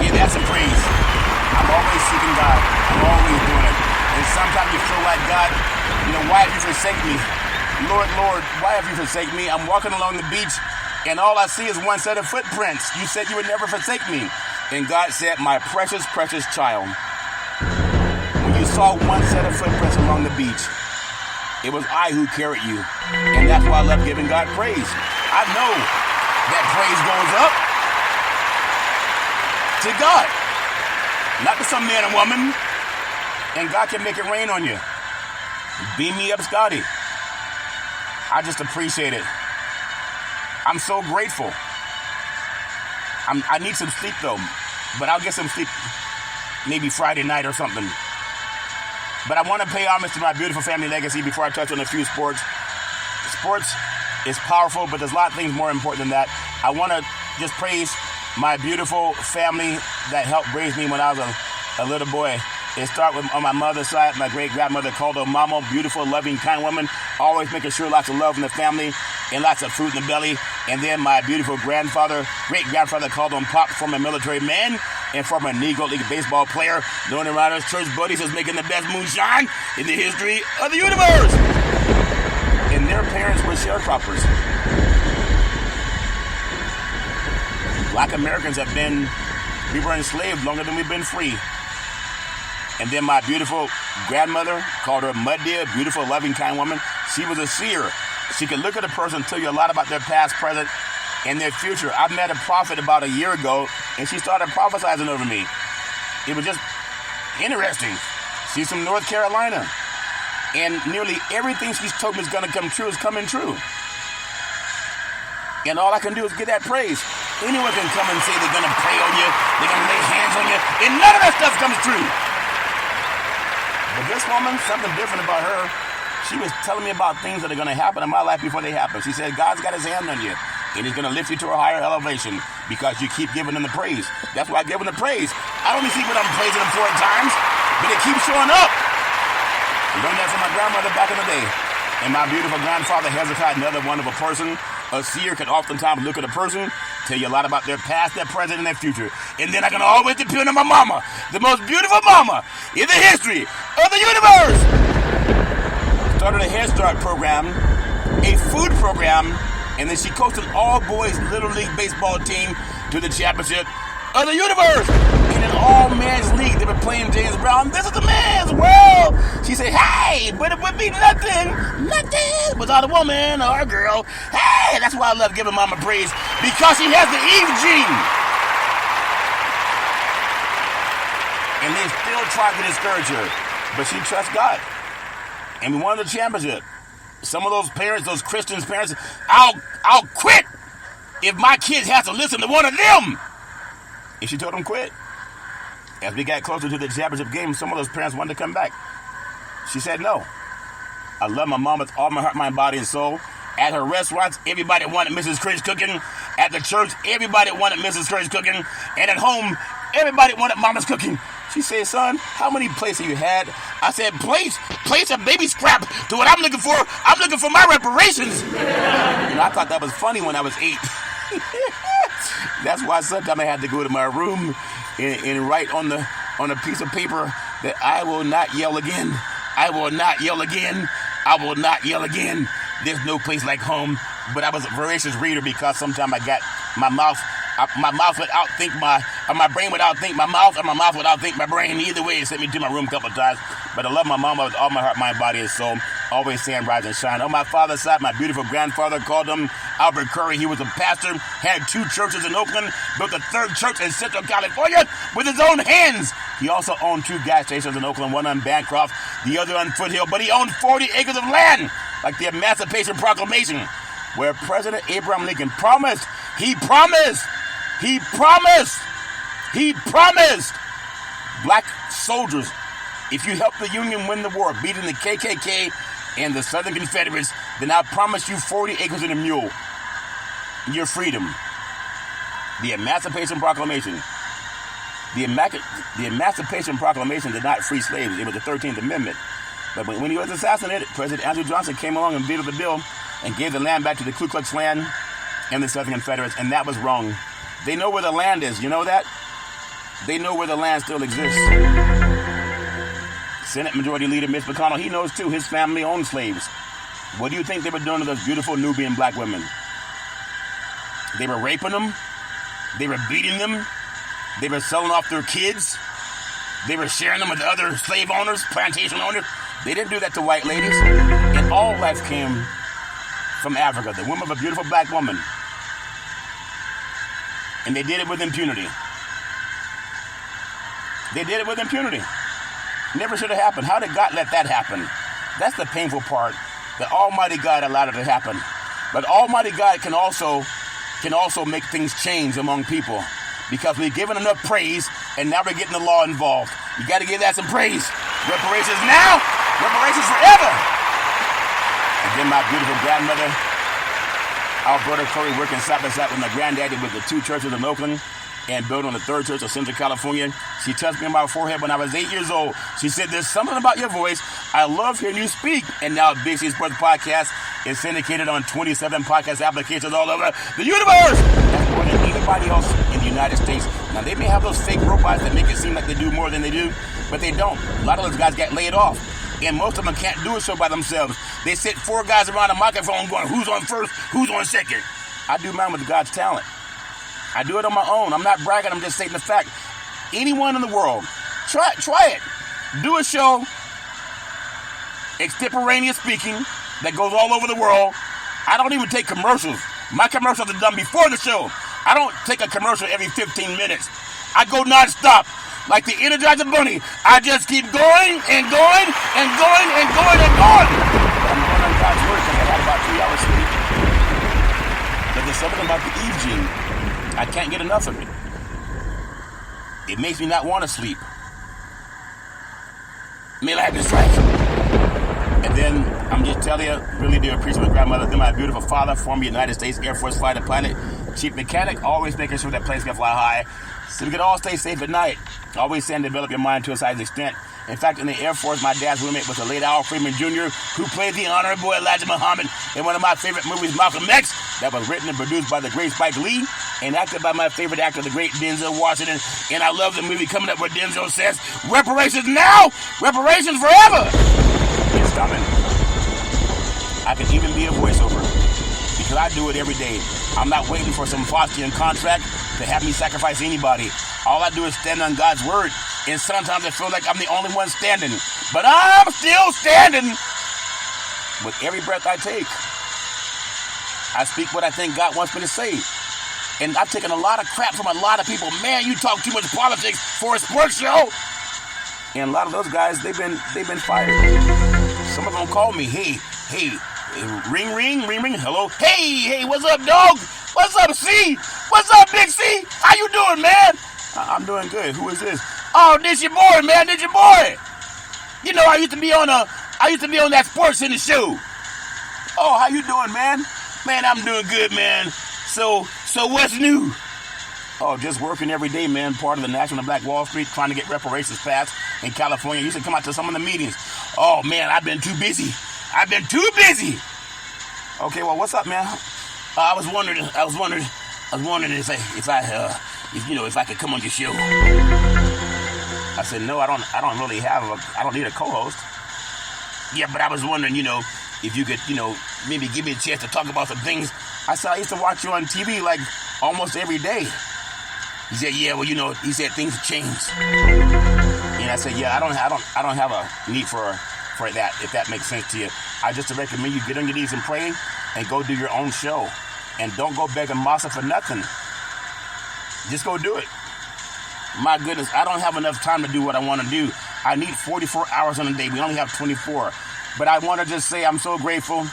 Give that some praise. I'm always seeking God. I'm always doing it. And sometimes you feel like, God, why have you forsaken me? Lord, why have you forsaken me? I'm walking along the beach, and all I see is one set of footprints. You said you would never forsake me. And God said, my precious, precious child, when you saw one set of footprints along the beach, it was I who carried you. And that's why I love giving God praise. I know that praise goes up to God, not to some man or woman. And God can make it rain on you. Beam me up, Scotty. I just appreciate it. I'm so grateful. I need some sleep though, but I'll get some sleep maybe Friday night or something. But I want to pay homage to my beautiful family legacy before I touch on a few sports. Sports is powerful, but there's a lot of things more important than that. I want to just praise my beautiful family that helped raise me when I was a little boy. It started with on my mother's side, my great-grandmother called her Mama, beautiful, loving, kind woman, always making sure lots of love in the family and lots of food in the belly. And then my beautiful great-grandfather called him Pop, former military man and former Negro League baseball player, known around his church buddies as making the best moonshine in the history of the universe. And their parents were sharecroppers. Black Americans we were enslaved longer than we've been free. And then my beautiful grandmother, called her Mud Deer, beautiful, loving, kind woman. She was a seer. She could look at a person and tell you a lot about their past, present, and their future. I met a prophet about a year ago, and she started prophesying over me. It was just interesting. She's from North Carolina. And nearly everything she's told me is going to come true is coming true. And all I can do is get that praise. Anyone can come and say they're going to pray on you, they're going to lay hands on you, and none of that stuff comes true. But this woman, something different about her, she was telling me about things that are going to happen in my life before they happen. She said, God's got his hand on you, and he's going to lift you to a higher elevation because you keep giving him the praise. That's why I give him the praise. I don't see what I'm praising him for at times, but it keeps showing up. I learned that from my grandmother back in the day. And my beautiful grandfather, Hezekiah, another wonderful person. A seer can oftentimes look at a person, tell you a lot about their past, their present, and their future. And then I can always depend on my mama, the most beautiful mama in the history of the universe. Started a Head Start program, a food program, and then she coached an all-boys Little League baseball team to the championship of the universe. In an all-man's league, they were playing James Brown. This is the man's world. She said, hey, but it would be nothing without a woman or a girl. Hey, that's why I love giving mama praise, because she has the Eve gene. And they still try to discourage her, but she trusts God. And we won the championship. Some of those parents, those Christians parents, I'll quit if my kids have to listen to one of them. And she told them quit. As we got closer to the championship game, some of those parents wanted to come back. She said no. I love my mom with all my heart, mind, body, and soul. At her restaurants, everybody wanted Mrs. Craig's cooking. At the church, everybody wanted Mrs. Craig's cooking. And at home, everybody wanted mama's cooking. She said, son, how many plates have you had? I said, plates are baby scrap to what I'm looking for. I'm looking for my reparations. And I thought that was funny when I was 8. That's why sometimes I had to go to my room and write on a piece of paper that I will not yell again. I will not yell again. I will not yell again. There's no place like home. But I was a voracious reader because sometimes I got my mouth would outthink my brain would outthink my mouth, or my mouth would outthink my brain. Either way, it sent me to my room a couple of times. But I love my mama with all my heart, mind, body, and soul. Always saying rise and shine. On my father's side, my beautiful grandfather called him Albert Curry. He was a pastor, had 2 churches in Oakland, built a 3rd church in Central California with his own hands. He also owned 2 gas stations in Oakland, one on Bancroft, the other on Foothill. But he owned 40 acres of land, like the Emancipation Proclamation, where President Abraham Lincoln promised black soldiers, if you help the Union win the war, beating the KKK and the Southern Confederates, then I promise you 40 acres and a mule. Your freedom. The Emancipation Proclamation. The Emancipation Proclamation did not free slaves. It was the 13th Amendment. But when he was assassinated, President Andrew Johnson came along and vetoed the bill and gave the land back to the Ku Klux Klan and the Southern Confederates, and that was wrong. They know where the land is. You know that? They know where the land still exists. Senate Majority Leader Mitch McConnell, he knows too. His family owned slaves. What do you think they were doing to those beautiful Nubian black women? They were raping them. They were beating them. They were selling off their kids. They were sharing them with other slave owners, plantation owners. They didn't do that to white ladies. And all life came from Africa, the womb of a beautiful black woman. And they did it with impunity. They did it with impunity. Never should have happened. How did God let that happen? That's the painful part, that Almighty God allowed it to happen. But Almighty God can also make things change among people, because we've given enough praise, and now we're getting the law involved. You got to give that some praise. Reparations now, reparations forever. And then my beautiful grandmother, Alberta Curry, working side by side with my granddaddy with the 2 churches in Oakland and building the 3rd church of Central California. She touched me on my forehead when I was 8 years old. She said, there's something about your voice. I love hearing you speak. And now Big C Sports Podcast is syndicated on 27 podcast applications all over the universe. That's more than anybody else in the United States. Now, they may have those fake robots that make it seem like they do more than they do, but they don't. A lot of those guys get laid off. And most of them can't do a show by themselves. They sit 4 guys around a microphone going, who's on first, who's on second? I do mine with God's talent. I do it on my own. I'm not bragging, I'm just stating the fact. Anyone in the world, try it. Do a show, extemporaneous speaking, that goes all over the world. I don't even take commercials. My commercials are done before the show. I don't take a commercial every 15 minutes. I go nonstop. like the Energizer Bunny. I just keep going and going and going and going and going. I'm going on God's word because I had about 3 hours sleep. But there's something about the Eve gene. I can't get enough of it. It makes me not want to sleep. May I have this right? And then I'm just telling you, really do appreciate my grandmother, then my beautiful father, former United States Air Force fighter pilot, chief mechanic, always making sure that planes can fly high, so we can all stay safe at night. Always saying develop your mind to a size extent. In fact, in the Air Force, my dad's roommate was the late Al Freeman Jr., who played the Honorable Elijah Muhammad in one of my favorite movies, Malcolm X, that was written and produced by the great Spike Lee, and acted by my favorite actor, the great Denzel Washington. And I love the movie coming up where Denzel says, reparations now, reparations forever. It's coming. I can even be a voiceover, because I do it every day. I'm not waiting for some Faustian contract to have me sacrifice anybody. All I do is stand on God's word. And sometimes I feel like I'm the only one standing. But I'm still standing with every breath I take. I speak what I think God wants me to say. And I've taken a lot of crap from a lot of people. Man, you talk too much politics for a sports show. And a lot of those guys, they've been fired. Some of them call me, hey, ring, hello. Hey, what's up, dog? What's up, C? What's up, Big C? How you doing, man? I'm doing good. Who is this? Oh, this your boy, man. This your boy. You know, I used to be on that Sports Center show. Oh, how you doing, man? Man, I'm doing good, man. So what's new? Oh, just working every day, man. Part of the National Black Wall Street, trying to get reparations passed in California. You should come out to some of the meetings. Oh, man, I've been too busy. Okay, well, what's up, man? I was wondering if I could come on your show. I said, no, I don't need a co-host. Yeah, but I was wondering, if you could, maybe give me a chance to talk about some things. I said, I used to watch you on TV like almost every day. He said, yeah, well, he said things have changed. And I said, yeah, I don't have a need for that, if that makes sense to you. I just recommend you get on your knees and pray and go do your own show. And don't go begging Massa for nothing. Just go do it. My goodness, I don't have enough time to do what I want to do. I need 44 hours in a day. We only have 24. But I want to just say I'm so grateful.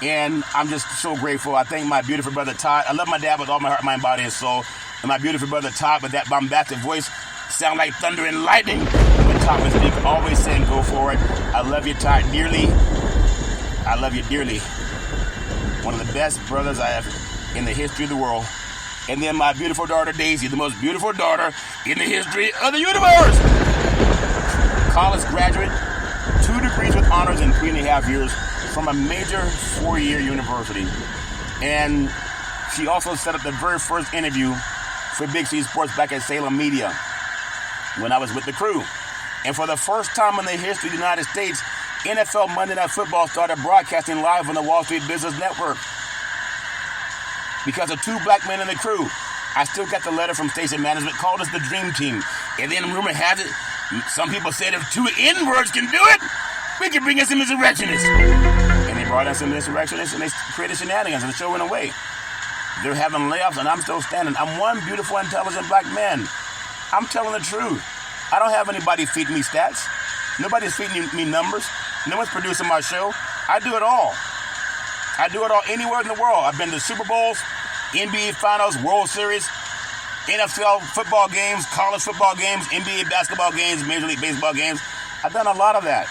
And I'm just so grateful. I thank my beautiful brother Todd. I love my dad with all my heart, mind, body, and soul. And my beautiful brother Todd with that bombastic voice, sound like thunder and lightning. When Todd would speak, always saying go for it. I love you, Todd, dearly. I love you dearly. One of the best brothers I have in the history of the world. And then my beautiful daughter, Daisy, the most beautiful daughter in the history of the universe. College graduate, 2 degrees with honors in 3.5 years from a major 4-year university. And she also set up the very first interview for Big C Sports back at Salem Media when I was with the crew. And for the first time in the history of the United States, NFL Monday Night Football started broadcasting live on the Wall Street Business Network. Because of 2 black men in the crew, I still got the letter from station management, called us the Dream Team. And then rumor has it, some people said if 2 N-words can do it, we can bring us some insurrectionists. And they brought us some insurrectionists and they created shenanigans and the show went away. They're having layoffs and I'm still standing. I'm one beautiful, intelligent black man. I'm telling the truth. I don't have anybody feeding me stats. Nobody's feeding me numbers. No one's producing my show. I do it all. I do it all anywhere in the world. I've been to Super Bowls, NBA Finals, World Series, NFL football games, college football games, NBA basketball games, Major League Baseball games. I've done a lot of that.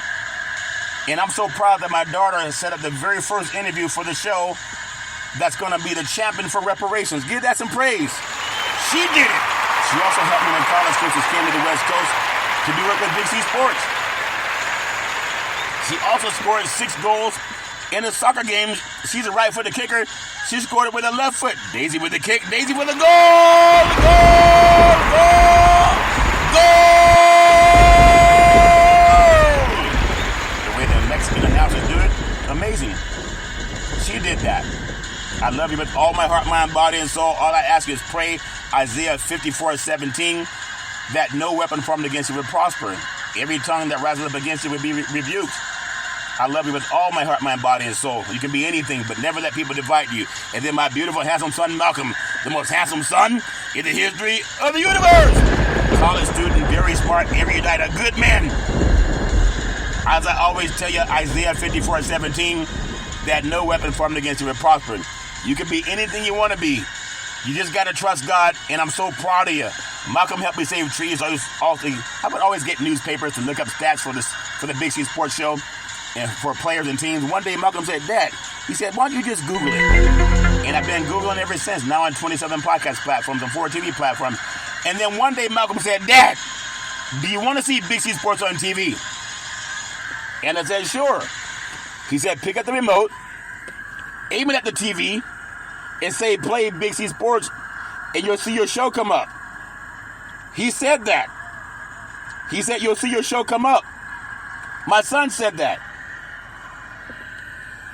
And I'm so proud that my daughter has set up the very first interview for the show that's going to be the champion for reparations. Give that some praise. She did it. She also helped me when college coaches came to the West Coast to do work with Big C Sports. She also scored 6 goals in the soccer games. She's a right-footed kicker. She scored it with her left foot. Daisy with the kick. Daisy with a goal! Goal! Goal! Goal! The way the Mexican announcers do it, amazing. She did that. I love you with all my heart, mind, body, and soul. All I ask you is pray Isaiah 54:17, that no weapon formed against you will prosper. Every tongue that rises up against you will be rebuked. I love you with all my heart, mind, body, and soul. You can be anything, but never let people divide you. And then my beautiful, handsome son, Malcolm, the most handsome son in the history of the universe. College student, very smart, erudite, a good man. As I always tell you, Isaiah 54:17, that no weapon formed against you will prosper. You can be anything you want to be. You just got to trust God, and I'm so proud of you. Malcolm helped me save trees. I would always get newspapers to look up stats for the Big C Sports Show and for players and teams. One day, Malcolm said, Dad, he said, why don't you just Google it? And I've been Googling ever since, now on 27 podcast platforms and 4 TV platforms. And then one day, Malcolm said, Dad, do you want to see Big C Sports on TV? And I said, sure. He said, pick up the remote, aim it at the TV, and say, play Big C Sports, and you'll see your show come up. He said that. He said, you'll see your show come up. My son said that.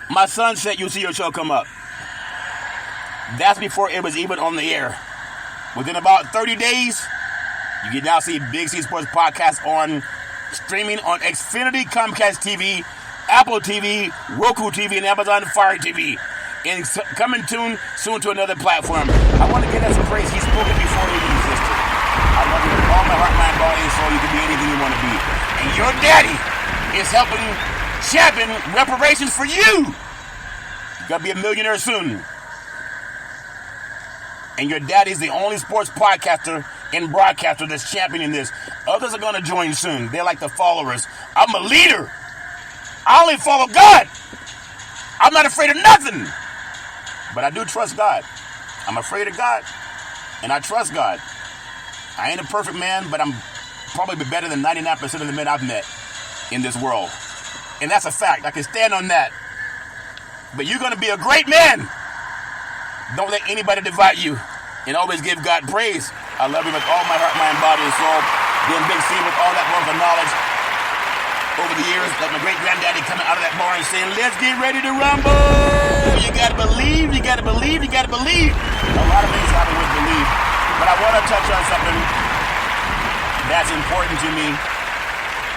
My son said, you'll see your show come up. That's before it was even on the air. Within about 30 days, you can now see Big C Sports Podcast on streaming on Xfinity, Comcast TV, Apple TV, Roku TV, and Amazon Fire TV. And coming soon to another platform. I want to give that some praise. He spoke it before it even existed. I love you with all my heart, mind, body, and soul. You can be anything you want to be. And your daddy is helping champion reparations for you. You're going to be a millionaire soon. And your daddy's the only sports podcaster and broadcaster that's championing this. Others are going to join soon. They're like the followers. I'm a leader. I only follow God. I'm not afraid of nothing. But I do trust God. I'm afraid of God, and I trust God. I ain't a perfect man, but I'm probably better than 99% of the men I've met in this world. And that's a fact. I can stand on that. But you're going to be a great man. Don't let anybody divide you. And always give God praise. I love you with all my heart, mind, body, and soul. Then Big C with all that wealth of knowledge over the years, like my great-granddaddy coming out of that bar and saying, let's get ready to rumble. You got to believe, you got to believe, you got to believe. A lot of things I would believe. But I want to touch on something that's important to me,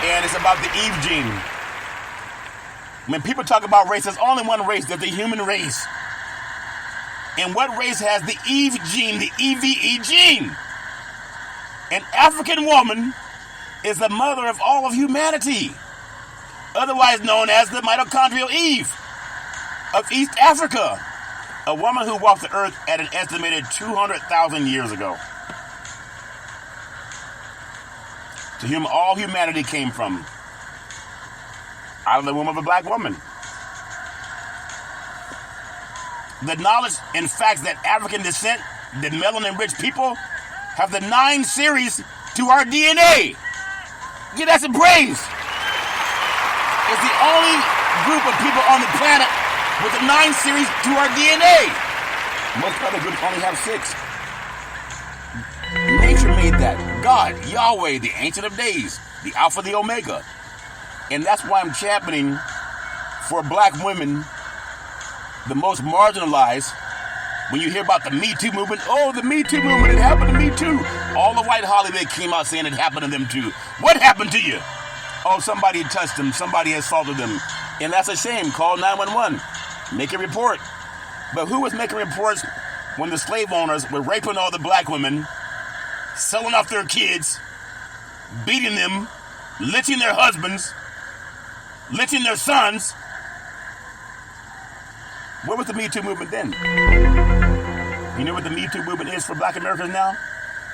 and it's about the Eve gene. When people talk about race, there's only one race. There's the human race. And what race has the Eve gene, the EVE gene? An African woman is the mother of all of humanity, otherwise known as the mitochondrial Eve of East Africa, a woman who walked the earth at an estimated 200,000 years ago, to whom all humanity came from, out of the womb of a black woman. The knowledge and facts that African descent, the melanin-rich people, have the 9 series to our DNA. Give that some praise. It's the only group of people on the planet with the 9 series to our DNA. Most other groups only have 6. Nature made that. God, Yahweh, the Ancient of Days, the Alpha, the Omega. And that's why I'm championing for black women, the most marginalized. When you hear about the Me Too movement, oh, the Me Too movement, it happened to me too. All the white Hollywood came out saying it happened to them too. What happened to you? Oh, somebody touched them, somebody assaulted them. And that's a shame. Call 911. Make a report. But who was making reports when the slave owners were raping all the black women, selling off their kids, beating them, lynching their husbands, lynching their sons? Where was the Me Too movement then? You know what the Me Too movement is for black Americans now?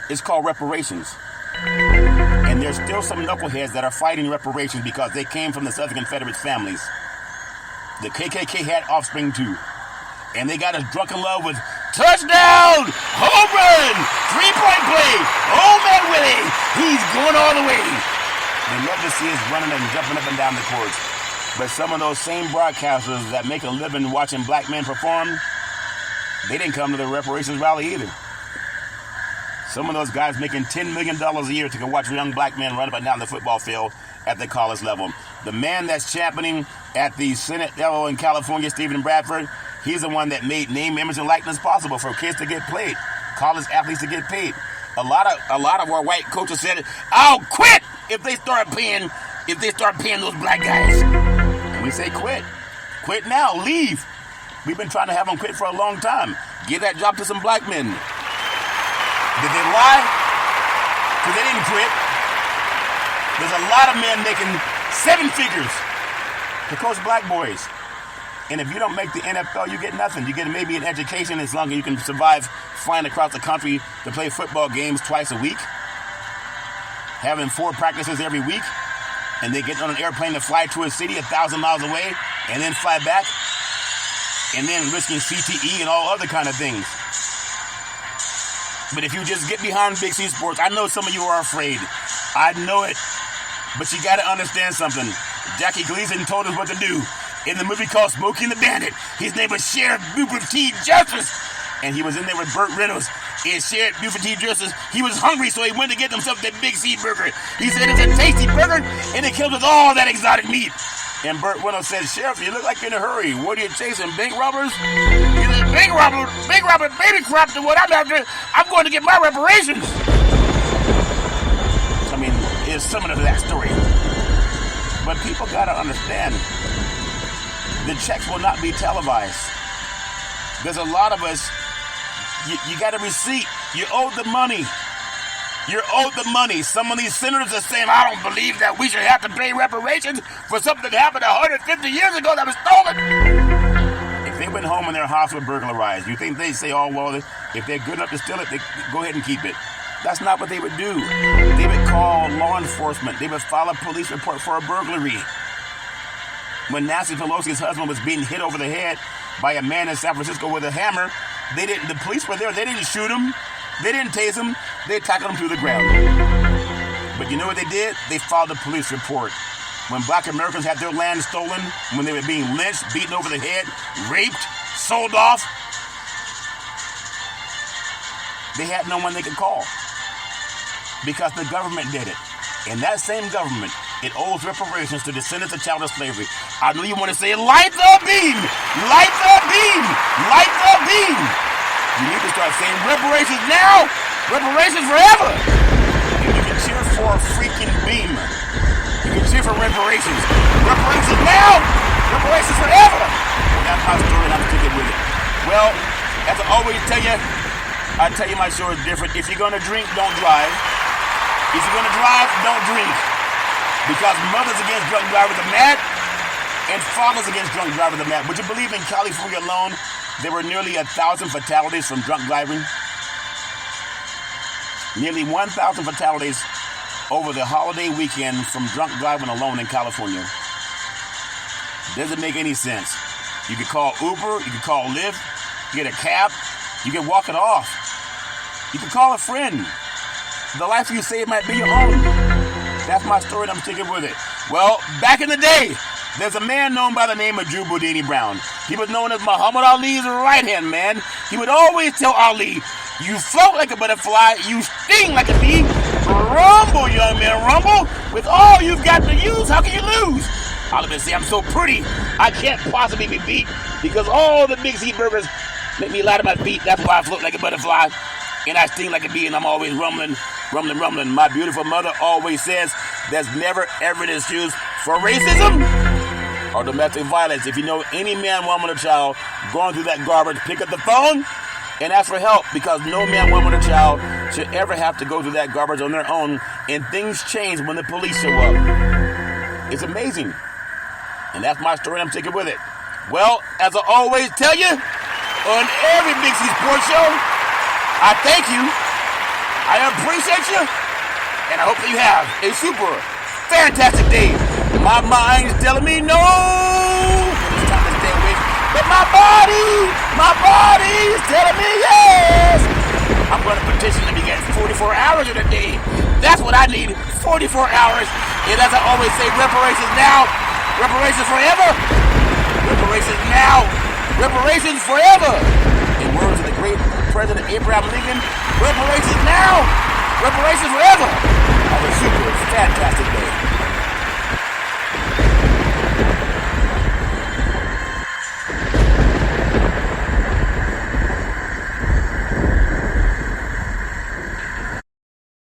It's called reparations. And there's still some knuckleheads that are fighting reparations because they came from the Southern Confederate families. The KKK had offspring too. And they got us drunk in love with touchdown, home run, 3-point play, oh man Willie, he's going all the way. They love to see us running and jumping up and down the courts. But some of those same broadcasters that make a living watching black men perform, they didn't come to the reparations rally either. Some of those guys making $10 million a year to go watch young black men run up and down the football field at the college level. The man that's championing at the Senate level in California, Stephen Bradford, he's the one that made name, image, and likeness possible for kids to get played, college athletes to get paid. A lot of our white coaches said, "I'll quit if they start paying those black guys." And we say, quit now, leave. We've been trying to have them quit for a long time. Give that job to some black men. Did they lie? Because they didn't quit. There's a lot of men making 7 figures to coach black boys. And if you don't make the NFL, you get nothing. You get maybe an education as long as you can survive flying across the country to play football games twice a week, having 4 practices every week, and they get on an airplane to fly to a city 1,000 miles away and then fly back, and then risking CTE and all other kind of things. But if you just get behind Big C Sports, I know some of you are afraid. I know it. But you got to understand something. Jackie Gleason told us what to do in the movie called Smokey and the Bandit. His name was Sheriff Buford T. Justice. And he was in there with Burt Reynolds. And Sheriff Buford T. Justice, he was hungry, so he went to get himself that Big C burger. He said it's a tasty burger, and it kills with all that exotic meat. And Burt Reynolds said, Sheriff, you look like you're in a hurry. What are you chasing, bank robbers? He said, bank robber, baby crap to what I'm after. I'm going to get my reparations. I mean, it's similar to that story. But people got to understand, the checks will not be televised. There's a lot of us, you got a receipt. You owe the money. You're owed the money. Some of these senators are saying, I don't believe that we should have to pay reparations for something that happened 150 years ago that was stolen. If they went home and their house was burglarized, you think they say, oh, well, if they're good enough to steal it, they go ahead and keep it. That's not what they would do. They would call law enforcement. They would file a police report for a burglary. When Nancy Pelosi's husband was being hit over the head by a man in San Francisco with a hammer, the police were there. They didn't shoot him. They didn't tase him. They tackled him to the ground. But you know what they did? They filed a police report. When black Americans had their land stolen, when they were being lynched, beaten over the head, raped, sold off, they had no one they could call because the government did it. And that same government, it owes reparations to descendants of chattel slavery. I know you want to say, light the beam! Light the beam! Light the beam! You need to start saying reparations now, reparations forever. And you can cheer for a freaking beam. You can cheer for reparations. Reparations now, reparations forever. And that's my story, and I'm sticking with it. Well, as I always tell you, I tell you my show is different. If you're going to drink, don't drive. If you're going to drive, don't drink. Because mothers against drunk drivers are mad, and fathers against drunk drivers are mad. Would you believe in California alone, there were nearly 1,000 fatalities from drunk driving? Nearly 1,000 fatalities over the holiday weekend from drunk driving alone in California. Doesn't make any sense. You could call Uber, you could call Lyft, you get a cab, you can walk it off. You can call a friend. The life you save might be your own. That's my story, and I'm sticking with it. Well, back in the day, there's a man known by the name of Drew Boudini Brown. He was known as Muhammad Ali's right-hand man. He would always tell Ali, you float like a butterfly, you sting like a bee. Rumble, young man, rumble. With all you've got to use, how can you lose? Ali would say, I'm so pretty, I can't possibly be beat because all the Big C burgers make me light on my feet. That's why I float like a butterfly and I sting like a bee and I'm always rumbling. My beautiful mother always says there's never ever an excuse for racism or domestic violence. If you know any man, woman, or child going through that garbage, pick up the phone and ask for help because no man, woman, or child should ever have to go through that garbage on their own, and things change when the police show up. It's amazing. And that's my story, and I'm sticking with it. Well, as I always tell you, on every Big C Sports Show, I thank you, I appreciate you, and I hope that you have a super fantastic day. My mind's telling me no, it's time to stay awake, but my body's telling me yes. I'm going to petition to be getting 44 hours in a day. That's what I need, 44 hours. And as I always say, reparations now, reparations forever. Reparations now, reparations forever. In words of the great President Abraham Lincoln, reparations now, reparations forever. Have a super fantastic day.